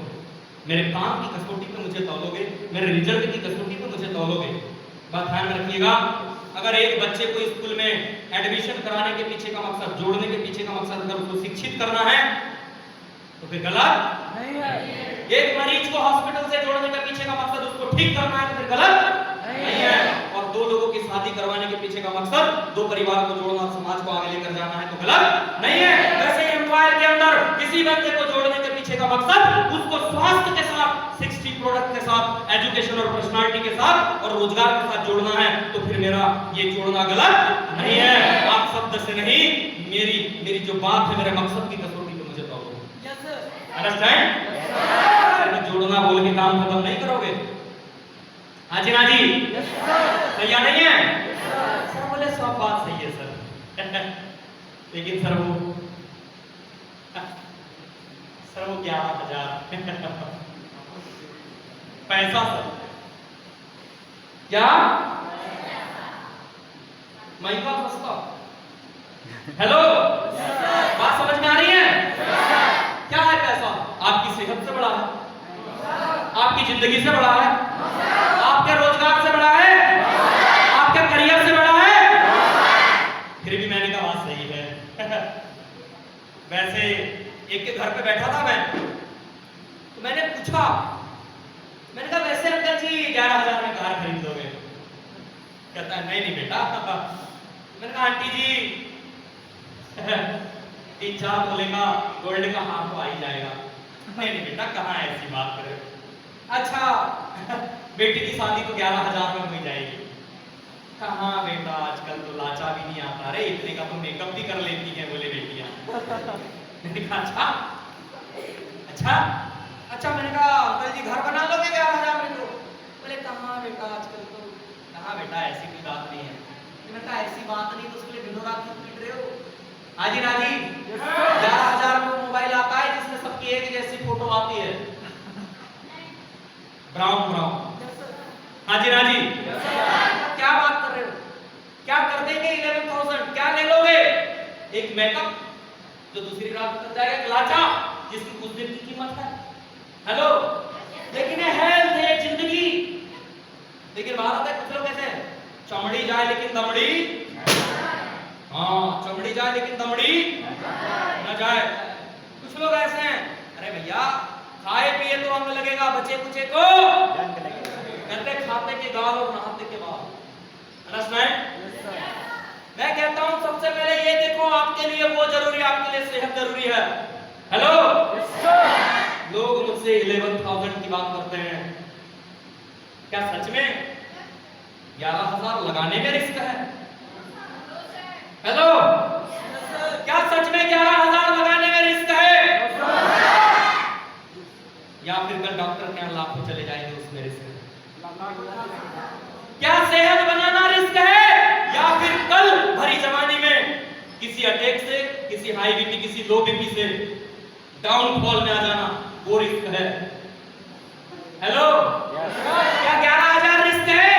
मेरे काम की कसौटी पे मुझे तौलोगे, मेरे रिजल्ट की कसौटी पे मुझे तौलोगे। बात ध्यान में रखिएगा, अगर एक बच्चे को स्कूल में एडमिशन कराने के पीछे का मकसद, जोड़ने के पीछे का मकसद अगर उसको शिक्षित करना है तो फिर गलत नहीं है। एक मरीज को हॉस्पिटल से जोड़ने के पीछे का मकसद उसको ठीक करना है तो फिर गलत नहीं है। और दो लोगों की शादी करवाने के पीछे का मकसद दो परिवार को जोड़ना, समाज को आगे लेकर जाना है तो गलत नहीं है। वैसे एम्प्लॉयर के अंदर किसी बंदे को जोड़ने के पीछे का मकसद उसको स्वास्थ्य के साथ, 60 प्रोडक्ट के साथ, एजुकेशन और पर्सनालिटी के साथ और रोजगार के साथ जोड़ना है तो फिर मेरा ये जोड़ना गलत नहीं है। आप शब्द से नहीं, मेरी जो बात है, मेरे मकसद की कसौटी पे मुझे तौलो। अंडरस्टैंड? जोड़ना बोल के काम खत्म नहीं करोगे। हाँ जी ना जी, सही या नहीं है? सर बोले सब बात सही है सर लेकिन सर वो 11,000 पैसा सर, क्या महंगा सस्ता? हेलो, बात समझ में आ रही है? क्या है पैसा? आपकी सेहत से बड़ा है, आपकी जिंदगी से बड़ा है, आपके रोजगार से बड़ा है, आपके करियर से बड़ा है। फिर भी मैंने कहा बात सही है वैसे एक के घर पे बैठा था मैं, तो मैंने पूछा, मैंने कहा वैसे अंकल जी 11,000 में कार खरीद दोगे? कहता है नहीं बेटा। मैंने कहा आंटी जी 3-4 तोले का गोल्ड का हार तो आ ही जाएगा। नहीं बेटा, कहाँ ऐसी बात करे। अच्छा बेटी की शादी तो 11,000 में हो जाएगी। कहाँ बेटा, आजकल तो लाचा भी नहीं आता। अरे इतने का तो मेकअप भी कर लेती है, बोले बेटियां। मैंने कहा अच्छा। मैंने कहा अंकल जी घर बना लोगे 11,000 में? तो बोले कहाँ बेटा, आजकल तो कहाँ बेटा, ऐसी कोई बात नहीं है। मैंने कहा ऐसी बात नहीं तो उसके लिए दिनों रात क्यों पीट रहे हो? हाजी राजी, 11,000 में मोबाइल आता है जिसमें सबकी एक जैसी फोटो आती है, ब्राउन। हाजी राजी, क्या बात कर रहे हो? क्या कर देंगे 11,000? क्या ले लोगे? एक मेकअप जो दूसरी रात कर जाएगा, एक लाचा जिसकी कुछ दिन की कीमत है। हेलो, लेकिन हेल्थ है, जिंदगी। लेकिन भारत है, कुछ लोग कहते हैं चमड़ी जाए लेकिन दमड़ी, हाँ चमड़ी जाए लेकिन दमड़ी न जाए। कुछ लोग ऐसे हैं, अरे भैया खाए पिए तो अंग लगेगा, बचे कुचे को कहते खाते के गाल और नहाते के बाल। मैं कहता हूं सबसे पहले ये देखो, आपके लिए वो जरूरी है, आपके लिए सेहत जरूरी है। हेलो, लोग मुझसे 11,000 की बात करते हैं, क्या सच में 11,000 लगाने में रिस्क है? हेलो, क्या सच में 11,000 लगाने में रिस्क है? या फिर कल डॉक्टर के यहाँ लाखों चले जाएंगे, उसमें रिस्क है? क्या सेहत बनाना रिस्क है? या फिर कल भरी जवानी में किसी अटैक से, किसी हाई बीपी, किसी लो बीपी से डाउनफॉल में आ जाना वो रिस्क है। हेलो, क्या 11,000 रिस्क है?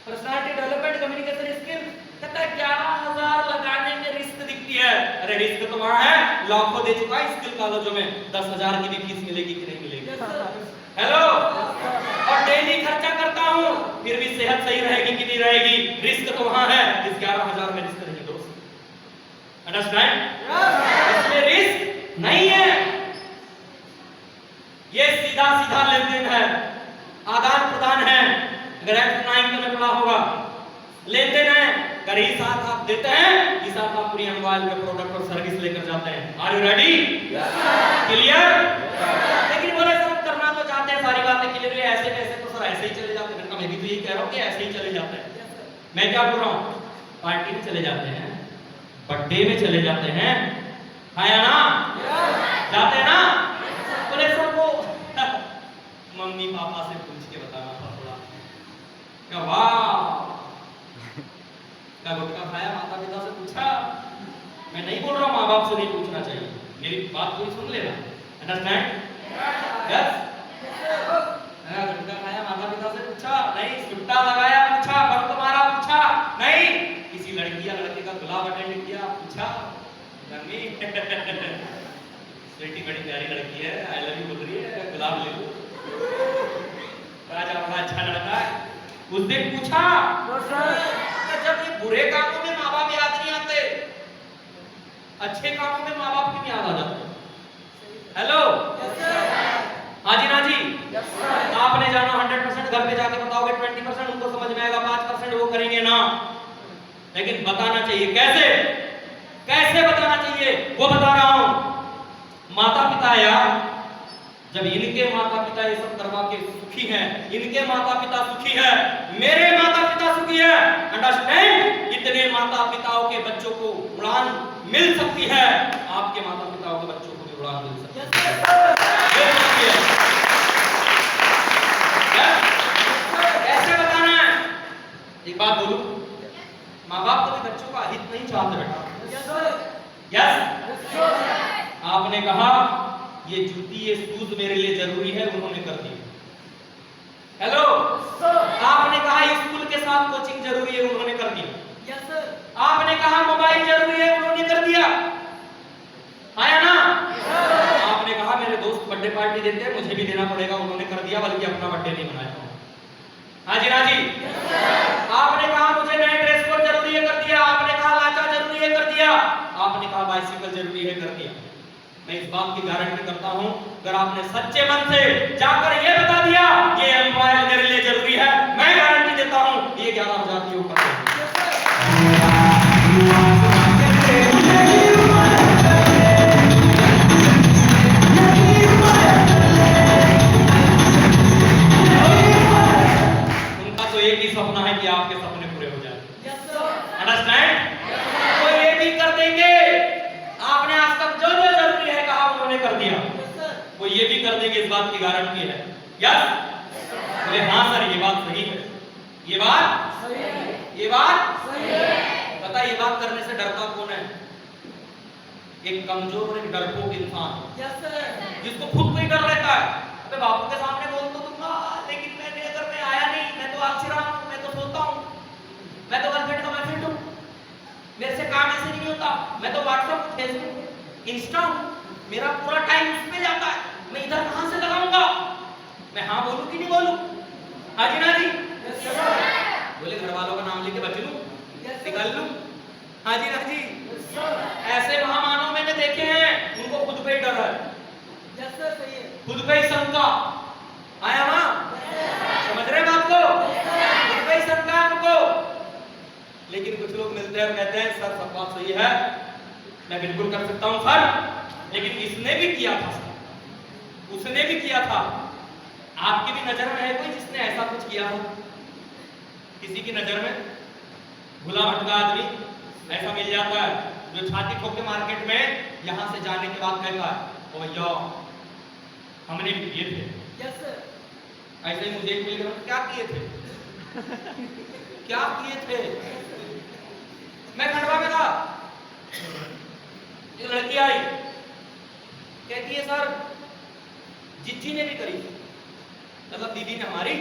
पर्सनालिटी डेवलपमेंट कम्युनिकेशन स्किल कहता है 11,000 लगाने में रिस्क दिखती है। अरे रिस्क तो वहां है, लाखों दे चुका है स्किल कॉलेजों में, 10,000 की भी फीस मिलेगी कि नहीं मिलेगी? हेलो, और डेली खर्चा करता हूं फिर भी सेहत सही रहेगी कि नहीं रहेगी? रिस्क तो वहां है, इस 11,000 में रिस्क नहीं दोस्त। अंडरस्टैंड? इसमें रिस्क नहीं है, ये सीधा सीधा लेन देन है, आदान प्रदान है। अगर एक्ट 9 में पढ़ा होगा, लेन देन है, अगर ये साथ आप देते हैं, ये साथ आप पूरी मोबाइल के प्रोडक्ट और सर्विस लेकर जाते हैं। Are you ready? क्लियर? लेकिन बोले सर करना तो चाहते हैं, सारी बातें क्लियर है, ऐसे कैसे तो सर ऐसे ही चले जाते हैं। मैं भी तो यही कह रहा हूँ कि ऐसे ही चले जाते हैं। मैं क्या बोल रहा हूँ? पार्टी में चले जाते हैं, बर्थडे में चले जाते हैं, हाँ या ना? जाते हैं ना? बोले सर वो मम्मी पापा से पूछ के बताना था थोड़ा। क्या वाह, क्या गुटखा खाया? माता पिता से पूछा? मैं नहीं बोल रहा हूँ माँ बाप से नहीं पूछना चाहिए, मेरी बात कोई सुन लेना। अंडरस्टैंड? यस? गुटखा खाया माता पिता से पूछा? नहीं। सुट्टा लगाया पूछा? बंक मारा पूछा? नहीं। किसी लड़की या लड़के का गुलाब अटेंड किया पूछा? नहीं। बेटी बड़ी प्यारी लड़की है, आई लव यू बोल रही है, गुलाब ले लो, राजा बड़ा अच्छा लड़का है, उस दिन पूछा? जब ये बुरे कामों में माँ बाप याद नहीं आते, अच्छे कामों में माँ बाप क्यों याद आ जाते? हेलो, हाँ जी ना जी, आपने जाना 100%, घर पे जाके बताओगे 20% उनको समझ में आएगा, 5% वो करेंगे ना। लेकिन बताना चाहिए कैसे, कैसे बताना चाहिए वो बता रहा हूं। माता पिता यार, जब इनके माता पिता ये सब करवा के सुखी हैं, इनके माता पिता सुखी है, मेरे माता पिता सुखी है, अंडरस्टैंड? इतने माता पिताओं के बच्चों को उड़ान मिल सकती है, आपके माता पिताओं के बच्चों को भी उड़ान मिल सकती है। कैसे बताना है? एक बात बोलूं, माँ बाप कभी बच्चों का हित नहीं चाहते बेटा। यस? आपने कहा ये जूती ये शूज मेरे लिए जरूरी है, उन्होंने कर दिया। हेलो, आपने कहा स्कूल के साथ कोचिंग जरूरी है, उन्होंने कर दिया। Yes sir. आपने कहा मोबाइल जरूरी है, उन्होंने कर दिया, हाँ या ना? आपने कहा मेरे दोस्त बर्थडे पार्टी देते हैं, मुझे भी देना पड़ेगा, उन्होंने कर दिया, बल्कि अपना बर्थडे नहीं मनाया। हाँ जी ना जी? आपने कहा मुझे नए ड्रेस कोड जरूरी है, कर दिया। आपने कहा लाचा जरूरी है, कर दिया। आपने कहा बाइसिकल जरूरी है, कर दिया। मैं इस बात की गारंटी करता हूं, अगर आपने सच्चे मन से जाकर ये बता दिया ये मोबाइल मेरे लिए जरूरी है, मैं गारंटी देता हूं ये 11,000 के ऊपर उनका तो एक ही सपना है कि आपके सपने पूरे हो जाए। अंडरस्टैंड? वो ये भी कर देंगे, आपने आज तक जो जो जरूरी है कहा उन्होंने कर दिया, वो ये भी कर देंगे, इस बात की गारंटी है। यस? बोले हाँ सर ये बात सही है, ये बात सही है, ये बात सही है। पता ये बात करने से डरता कौन है? एक कमजोर और एक डरपोक इंसान, जिसको खुद को ही डर रहता है। अबे बापू के सामने बोल तो दूंगा, लेकिन मैंने अगर मैं आया नहीं, मैं तो आलसी रहा हूं, मैं तो सोता हूं, मैं तो गर्लफ्रेंड का मैं फिट हूं, मेरे से काम ऐसे नहीं होता, मैं तो व्हाट्सएप फेसबुक इंस्टा हूं, मेरा पूरा टाइम उस पे जाता है, मैं इधर कहां से लगाऊंगा? मैं हाँ बोलूं कि नहीं बोलूं? हाँ जी ना जी? बोले घर वालों का नाम लेके बच लूं, निकल लूं? हाँ जी ना जी? ऐसे महामानव मैंने देखे हैं, उनको खुद पे ही डर है, खुद पे ही शंका। आया ना? समझ रहे बात को? खुद पे ही शंका है उनको। लेकिन कुछ लोग मिलते हैं और कहते हैं सर सब बात सही है, मैं बिल्कुल कर सकता हूं सर, लेकिन इसने भी किया था सर, उसने भी किया था। आपकी भी नजर में है कोई जिसने ऐसा कुछ किया हो? किसी की नजर में भुला भटका आदमी ऐसा मिल जाता है जो छाती ठोक के मार्केट में यहां से जाने के बाद कहता है ओ भैया हमने भी किए थे। Yes sir. ऐसे ही मुझे एक मिल गया, क्या किए थे? क्या किए थे? मैं खंडवा में था, एक लड़की आई, कहती है सर जिज्जी ने भी करी, मतलब दीदी ने हमारी।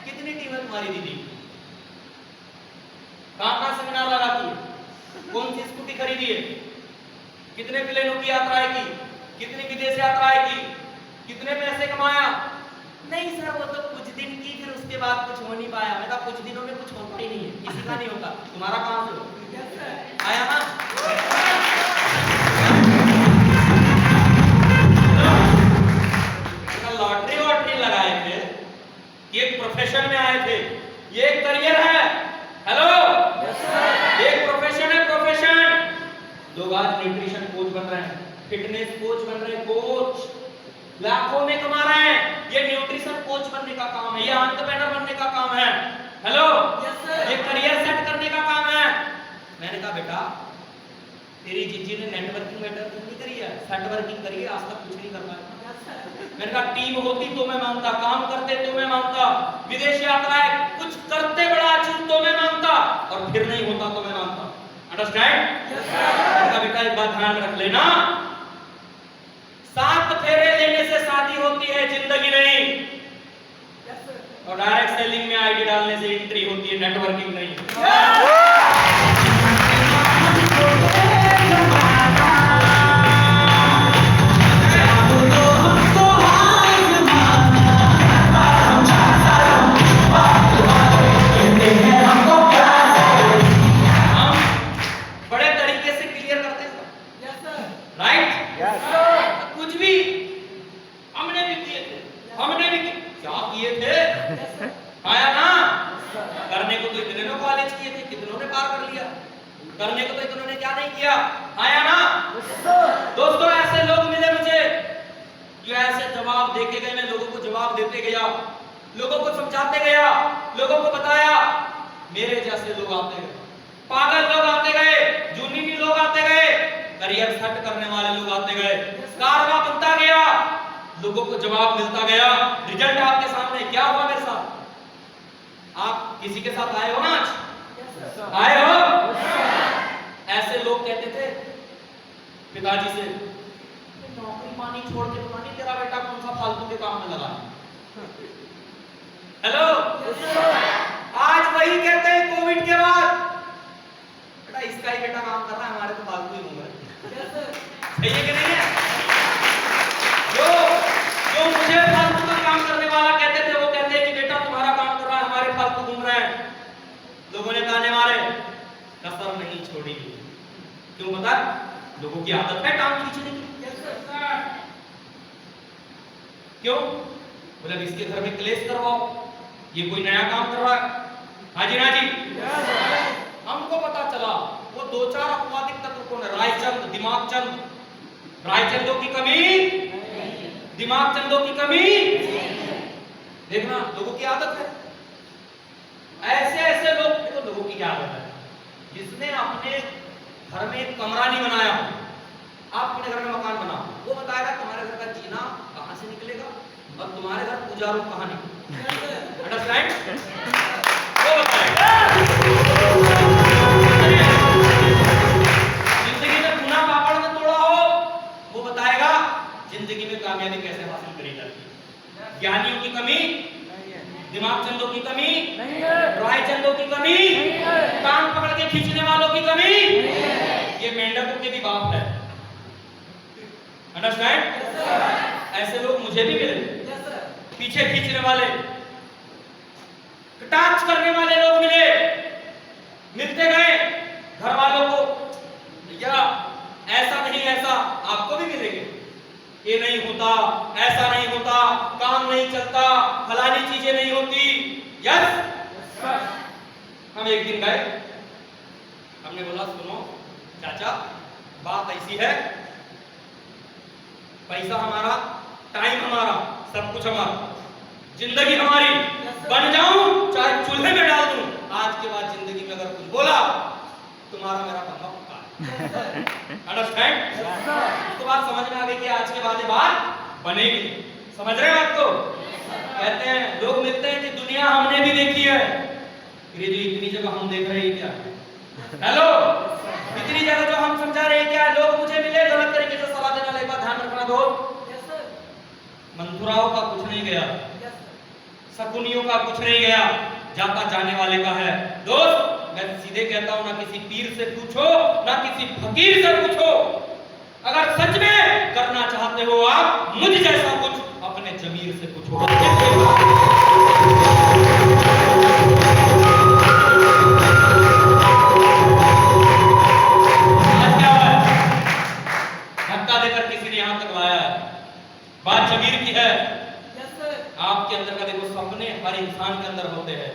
कितनी टीम है तुम्हारी दीदी? कहां सेमिनार लगाती है? कौन सी स्कूटी खरीदी है? कितने प्लेनों की यात्राएं की? कितनी विदेश यात्राएं की? कितने पैसे कमाया? नहीं सर वो तो कुछ दिन की, फिर उसके बाद कुछ हो नहीं पाया। मैं कहा कुछ दिनों में कुछ होता ही नहीं है, किसी का नहीं होता, तुम्हारा काम से हो। आया ना? लॉटरी वॉटरी लगाए थे, ये प्रोफेशन में आए थे, ये एक करियर है। हेलो, एक प्रोफेशन है, प्रोफेशन। लोग आज न्यूट्रिशन कोच बन रहे हैं, फिटनेस कोच बन रहे हैं, कोच लाखों में कमा रहे हैं। ये न्यूट्रिशन कोच बनने का काम है, ये एंटरप्रेन्योर बनने का काम है। हेलो, ये करियर सेट करने का काम है। मैंने कहा बेटा तेरी जीजी ने नेटवर्किंग नहीं करी है, सेट वर्किंग करी है, आज तक कुछ नहीं कर पाया। मैंने कहा टीम होती तो मैं मानता, काम करते तो मैं मानता, विदेश यात्राएं कुछ करते बड़ा अचीव तो मैं मानता, और फिर नहीं होता तो मैं मानता। अंडरस्टैंड? बेटा एक बात ध्यान रख लेना, 7 फेरे लेने से शादी होती है, जिंदगी नहीं। और डायरेक्ट सेलिंग में आईडी डालने से एंट्री होती है, नेटवर्किंग नहीं। करने को तो इन्होंने क्या नहीं किया, आया ना? दोस्तों ऐसे लोग मिले मुझे जो ऐसे जवाब देके गए, मैं लोगों को जवाब देते गया, लोगों को समझाते गया, लोगों को बताया। मेरे जैसे लोग आते गए, पागल लोग आते गए, जूनियर लोग आते गए, करियर सेट करने वाले लोग आते गए, कारवा बनता गया, लोगों को जवाब मिलता गया। रिजल्ट आपके सामने क्या हुआ मेरे साथ? आप किसी के साथ आए हो ना आज? आए हो? ऐसे लोग कहते थे पिताजी से, नौकरी पानी छोड़ के पता नहीं तेरा बेटा कौन सा फालतू के काम में लगा है। हेलो, आज वही कहते हैं कोविड के बाद, बेटा इसका ही बेटा काम कर रहा है, हमारे तो फालतू ही घूम रहे। सही है कि नहीं है? जो मुझे फालतू का काम करने वाला कहते थे, वो कहते हैं कि बेटा तुम्हारा काम कर रहा है, हमारे फालतू घूम रहे हैं। लोगों ने ताने मारे, कसर नहीं छोड़ी। क्यों बता? लोगों की आदत है टांग खींचने की। क्यों? बोले इसके घर में क्लेश करवाओ, ये कोई नया काम कर रहा है। हाँ जी, हाँ जी। हमको पता चला वो 2-4 अपवादिक तत्व कौन है? रायचंद, दिमागचंद। रायचंदों की कमी, दिमागचंदों की कमी। देखना लोगों की आदत है, ऐसे लोग। देखो लोगों की क्या आदत है, जिसने अपने घर में एक कमरा नहीं बनाया, आप अपने घर में मकान बनाओ, वो बताएगा तुम्हारे घर का जीना कहां से निकलेगा और तुम्हारे घर पूजा रूम कहां निकलेगा। अंडरस्टैंड? वो बताएगा। जिंदगी में गुना पापड़ में तोड़ा हो, वो बताएगा जिंदगी में कामयाबी कैसे हासिल करी जाती है। ज्ञानियों की कमी, दिमागचंदों की कमी, रायचंदों की कमी, टांग पकड़ के खींचने वालों की कमी, ये मेंढकों के भी बाप है। अंडरस्टैंड? ऐसे लोग मुझे भी मिले, पीछे खींचने वाले, कटाक्ष करने वाले लोग मिले, मिलते गए घर वालों को, या ऐसा नहीं ऐसा, आपको भी मिलेंगे, ये नहीं होता, ऐसा नहीं होता, काम नहीं चलता, फलानी चीजें नहीं होती। यस, हम एक दिन गए, हमने बोला सुनो चाचा, बात ऐसी है, पैसा हमारा, टाइम हमारा, सब कुछ हमारा, जिंदगी हमारी, बन जाऊं चाहे चूल्हे में डाल दूं, आज के बाद जिंदगी में अगर कुछ बोला तुम्हारा मेरा पंगा पक्का है। अंडरस्टैंड? तो बात समझ में आ गई कि आज के बाद ये बात बनेगी। समझ रहे हैं बात को? कहते हैं लोग मिलते हैं कि दुनिया हमने भी देखी है, फिर इतनी जगह हम देख रहे हैं क्या? हेलो, दूसरी जगह जो हम समझा रहे हैं क्या लोग मुझे मिले गलत तरीके से सलाह देने वाले का ध्यान रखना दो। मंथुराओं का कुछ नहीं गया, शकुनियों का कुछ नहीं गया, जाता जाने वाले का है। दोस्त मैं सीधे कहता हूं, ना किसी पीर से पूछो ना किसी फकीर से पूछो। अगर सच में करना चाहते हो आप मुझ जैसा कुछ, अपने जमीर से पूछो। आज क्या है, धक्का देकर किसी ने यहां तक लाया है, बात जमीर की है। आपके अंदर का देखो सपने हर इंसान के अंदर होते हैं।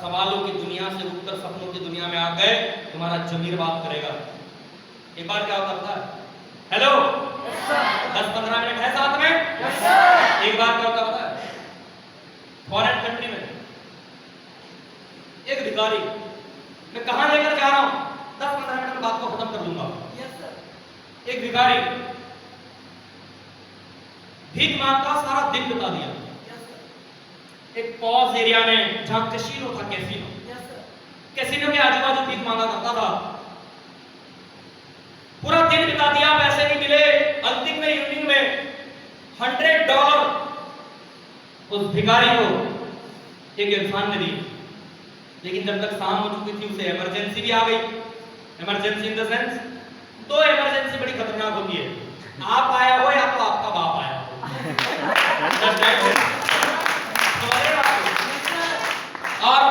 सवालों की दुनिया से उठकर सपनों की दुनिया में आ गए, तुम्हारा जमीर बात करेगा। एक बार क्या होता है, हेलो 10-15 मिनट है साथ में। एक बार क्या होता है, फॉरेन कंट्री में एक भिखारी, मैं कहां लेकर जा रहा हूं 10-15 मिनट में बात को खत्म कर दूंगा। एक भिखारी भीख मांगता सारा दिन बिता दिया एक पॉज एरिया में जहां कैसीनो था। कैसीनो के आजू बाजू भीख मांगा करता था, पूरा दिन बिता दिया, पैसे नहीं मिले। अंतिम में इवनिंग में $100 उस भिखारी को एक इंसान ने दी। लेकिन जब तक शाम हो चुकी थी उसे इमरजेंसी भी आ गई। इमरजेंसी इन द सेंस, दो इमरजेंसी बड़ी खतरनाक होती है, आप आया हो या तो आपका बाप आया हो। और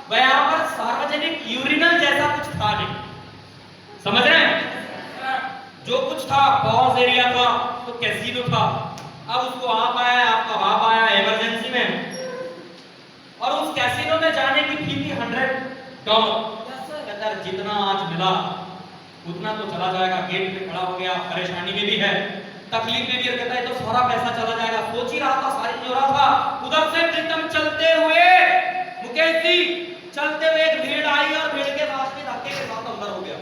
वहां पर सार्वजनिक यूरिनल जैसा कुछ था नहीं, समझ रहे हैं? जो कुछ था पॉज एरिया था, तो कैसीनो था। अब उसको आप आया, आपका बाप आया इमरजेंसी में, और उस कैसीनो में जाने की फी थी $100। कहता है जितना आज मिला उतना तो चला जाएगा। गेट पे खड़ा हो गया, परेशानी में भी है, तकलीफ में भी है। कहता है तो सारा पैसा चला जाएगा। सोच ही रहा था, सारी जो रहा था। उधर से प्रीतम चलते हुए, मुकेश जी चलते हुए एक भीड़ आई और भीड़ के रास्ते धक्के के साथ अंदर हो गया।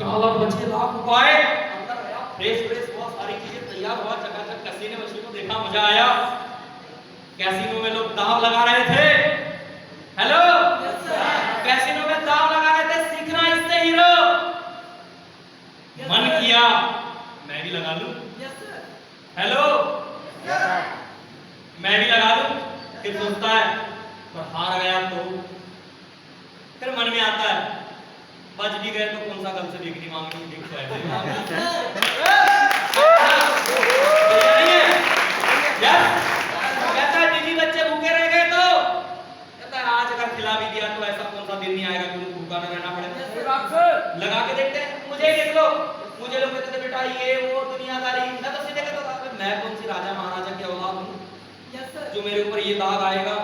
डॉलर बचे लाख रुपए, अंदर गया, फ्रेश हुआ, सारी चीजें तैयार हुआ, चकाचक कैसीनो मशीन को देखा, मजा आया। कैसीनो में लोग दांव लगा रहे थे। हेलो कैसीनो में दांव लगा रहे थे, सीखना इससे हीरो। मन किया मैं भी लगा लूं। हेलो मैं भी लगा लूं। फिर सोचता है पर हार गया तो फिर मन में आता है बच भी गए तो कौन सा गल से बिक्री मांगनी, देख तो ऐसे कहता है बीवी बच्चे भूखे रह गए तो कहता है आज अगर खिला भी दिया तो ऐसा कौन सा दिन नहीं आएगा कि भूखा न रहना पड़े। लगा के देखते हैं, मुझे देख लो, मुझे लोग कहते थे बेटा ये वो दुनियादारी। मैं तो सीधे कहता था मैं कौन सी राजा महाराजा की औलाद हूँ जो मेरे ऊपर ये दाग आएगा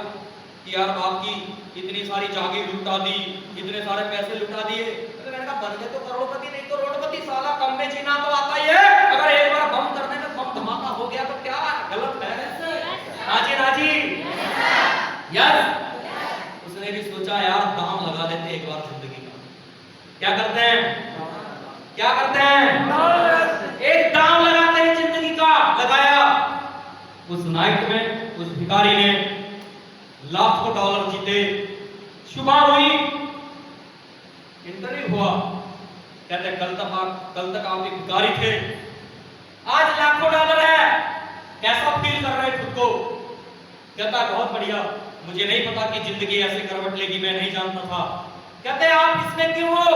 कि यार बाप की इतनी सारी जागीर लुटा दी, इतने सारे पैसे लुटा दिए। तो मैंने कहा बन गए तो करोड़पति नहीं तो रोडपति, साला कम में जीना तो आता ही है। अगर एक बार बम करने में बम धमाका हो गया तो क्या गलत है? राजी राजी यार उसने भी सोचा यार दाम लगा देते एक बार जिंदगी का। क्या करते हैं, क्या करते हैं? एक दाम लगाते हैं जिंदगी का। लगाया। उस नाइट में उस भिखारी ने लाखों डॉलर जीते। सुबह हुई, इंटरव्यू हुआ, कहते कल तक आप एक भिखारी थे, आज लाखों डॉलर है, कैसा फील कर रहे खुद को? कहता बहुत बढ़िया, मुझे नहीं पता कि जिंदगी ऐसे करवट लेगी, मैं नहीं जानता था। कहते आप इसमें क्यों हो?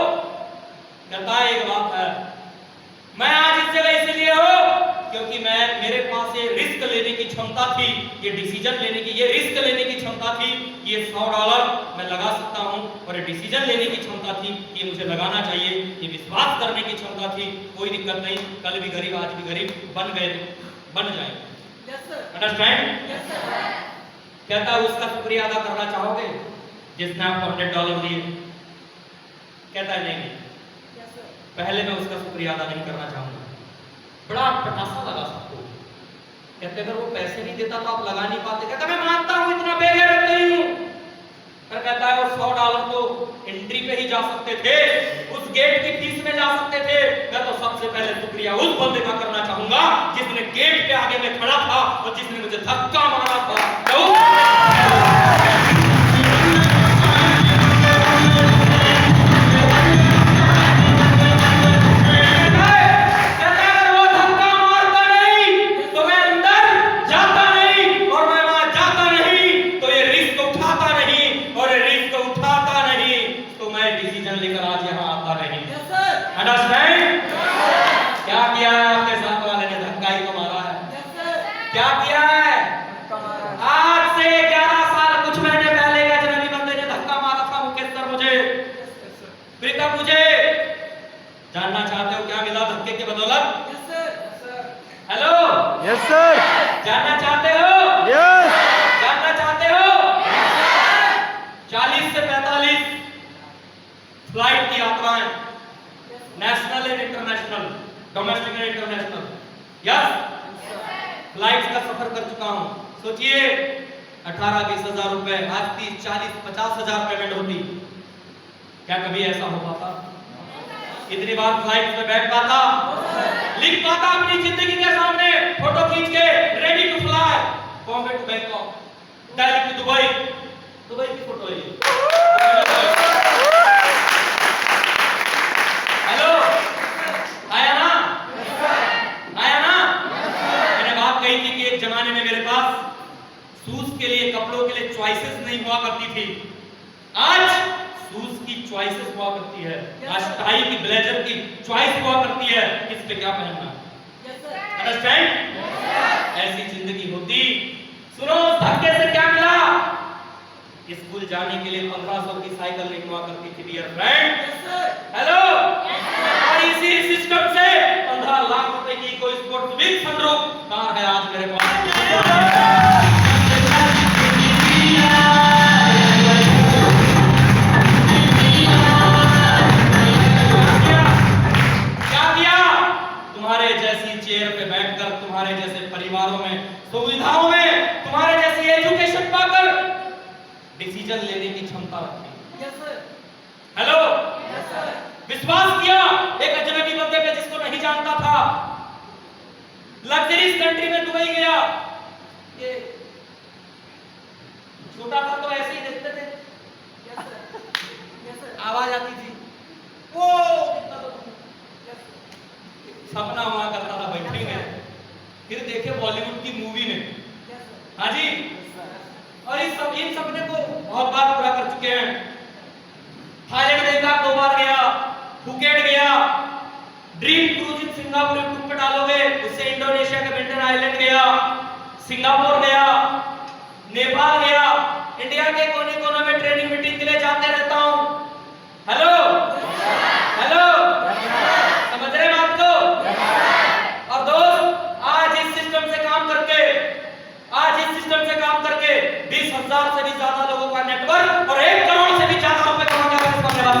कहता है एक बात है, मैं आज इस जगह इसलिए हूं क्योंकि मेरे पास ये रिस्क लेने की क्षमता थी, ये डिसीजन लेने की, ये रिस्क लेने की क्षमता थी। ये $100 मैं लगा सकता हूं और ये डिसीजन लेने की क्षमता थी, ये मुझे लगाना चाहिए, ये विश्वास करने की क्षमता थी। कोई दिक्कत नहीं, कल भी गरीब आज भी गरीब, बन गए तो बन जाएंगे। अंडरस्टैंड? कहता है उसका शुक्रिया अदा करना चाहोगे जिसने आपको $100 दिए? कहता है नहीं, पहले मैं उसका शुक्रिया अदा नहीं करना चाहूंगा। बड़ा पटासा लगा सबको। कहते अगर वो पैसे नहीं देता तो आप लगा नहीं पाते। कहता मैं मानता हूं इतना बेगैरत नहीं हूं, पर कहता है वो $100 तो एंट्री पे ही जा सकते थे, उस गेट की फीस में जा सकते थे। मैं तो सबसे पहले शुक्रिया उस बंदे का करना चाहूंगा जिसने गेट के आगे में खड़ा था और जिसने मुझे धक्का मारा था। अंडरस्टैंड? क्या किया है आपके साथ वाले ने? धक्का ही तो मारा है। क्या किया है? आज से 11 साल कुछ महीने पहले एक अजनबी बंदे ने धक्का मारा था मुकेश सर मुझे, प्रीतम मुझे। जानना चाहते हो क्या मिला धक्के के बदौलत? हेलो, यस सर, जानना चाहते हो? यस, जानना चाहते हो? 40 से 45 फ्लाइट की यात्राएं, national and international, domestic and international, yes, flight का सफर कर चुका हूं। सोचिए 18-20 हजार रुपए, आज 30-40-50 हजार पेमेंट होती। क्या कभी ऐसा हो पाता? इतनी बार फ्लाइट में बैठ पाता, लिख पाता अपनी जिंदगी के सामने फोटो खींच के, ready to fly Bombay to Bangkok, Delhi to Dubai. Dubai की फोटो है ये। हेलो, आया ना? आया ना? मैंने बात कही थी कि एक जमाने में मेरे पास शूज के लिए, कपड़ों के लिए चॉइसेस नहीं हुआ करती थी। आज शूज की चॉइसेस हुआ करती है, आज टाई की, ब्लेजर की चॉइस हुआ करती है, किस पे क्या पहनना। अंडरस्टैंड? ऐसी जिंदगी होती। सुनो, धक्के से क्या मिला? स्कूल जाने के लिए 1500 की साइकिल नहीं हुआ करती थी डियर फ्रेंड। हेलो, और इसी सिस्टम से 15 लाख रुपए की कोई स्पोर्ट्स विद सनरूफ कार है आज मेरे पास। तुम्हारे जैसी चेयर पे बैठकर, तुम्हारे जैसे परिवारों में, सुविधाओं में, तुम्हारे जैसी एजुकेशन पाकर डिसीजन लेने की क्षमता रखी। हेलो, विश्वास किया एक अजनबी बंदे पे जिसको नहीं जानता था, लग्जरीज कंट्री में दुबई गया। ये छोटा था तो ऐसे ही देखते थे, आवाज आती थी, वो सपना हुआ करता था बैठेंगे, फिर देखे बॉलीवुड की मूवी ने, हाँ जी, और इन सपने को बहुत बार पूरा कर चुके हैं। थाईलैंड देखा 2 बार गया, फुकेट गया, dream cruise in Singapore YouTube पे डालोगे, उससे इंडोनेशिया के बेंटन आइलैंड गया, सिंगापुर गया, नेपाल गया, इंडिया के कोने कोने में ट्रेनिंग मीटिंग के लिए जाते रहता हूं। हेलो, हेलो, समझ रहे बात को? और दोस्त, आज इस सिस्टम से काम करके, 20,000 से भी ज्यादा लोगों का नेटवर्क और 1 करोड़ से भी ज्यादा रुपए कमा के वापस करने वाला।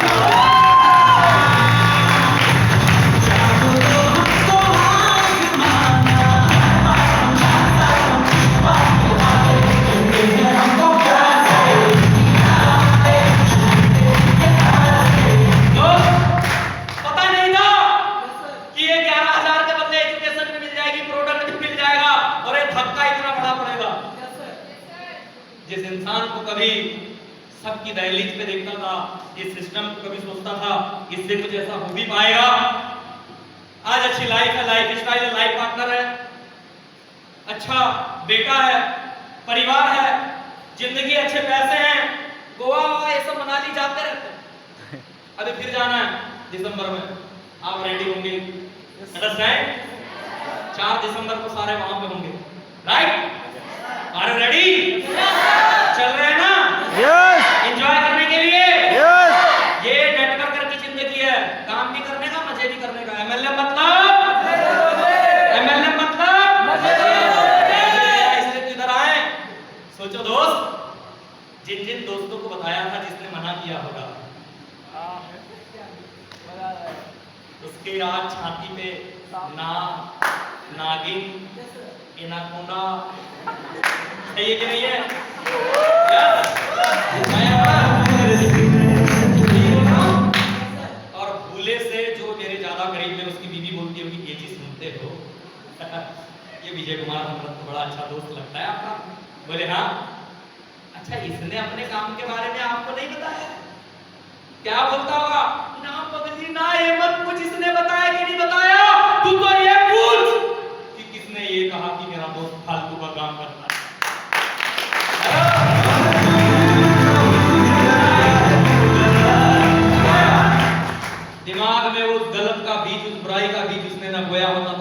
जिस इंसान को कभी सबकी दहलीज पे देखता था, इस सिस्टम को कभी सोचता था इससे कुछ ऐसा हो भी पाएगा। आज अच्छी लाइफ है, लाइफ स्टाइल है, लाइफ पार्टनर है, अच्छा बेटा है, परिवार है, जिंदगी, अच्छे पैसे हैं, गोवा ये सब मनाली जाते रहते। अभी फिर जाना है दिसंबर में, आप रेडी होंगे? अंडरस्टैंड? 4 दिसंबर को सारे वहां पे होंगे, राइट? Are ready? चल रहे हैं ना? यस, एंजॉय करने के लिए? यस, ये नेटवर्कर की जिंदगी है, काम भी करने का, मजे भी करने का। एमएलए मतलब? एमएलए मतलब? इसलिए तो इधर आए। सोचो दोस्त, जिन जिन दोस्तों को बताया था, जिसने मना किया होगा, उसके आज छाती पे नागिन, एनाकोंडा, सही है कि नहीं है? और भूले से जो मेरे ज्यादा करीब में, उसकी बीवी बोलती होगी ये चीज सुनते हो? ये विजय कुमार हमारा तो बड़ा अच्छा दोस्त लगता है आपका। बोले हाँ। अच्छा, इसने अपने काम के बारे में आपको नहीं बताया? क्या बोलता होगा? ना पगली ना, ये मत पूछ इसने बताया कि नहीं बताया, तू तो ये पूछ कि किसने ये कहा कि मेरा दोस्त फालतू का काम करता है। दिमाग में उस गलत बुराई का बीज उसने न बोया होता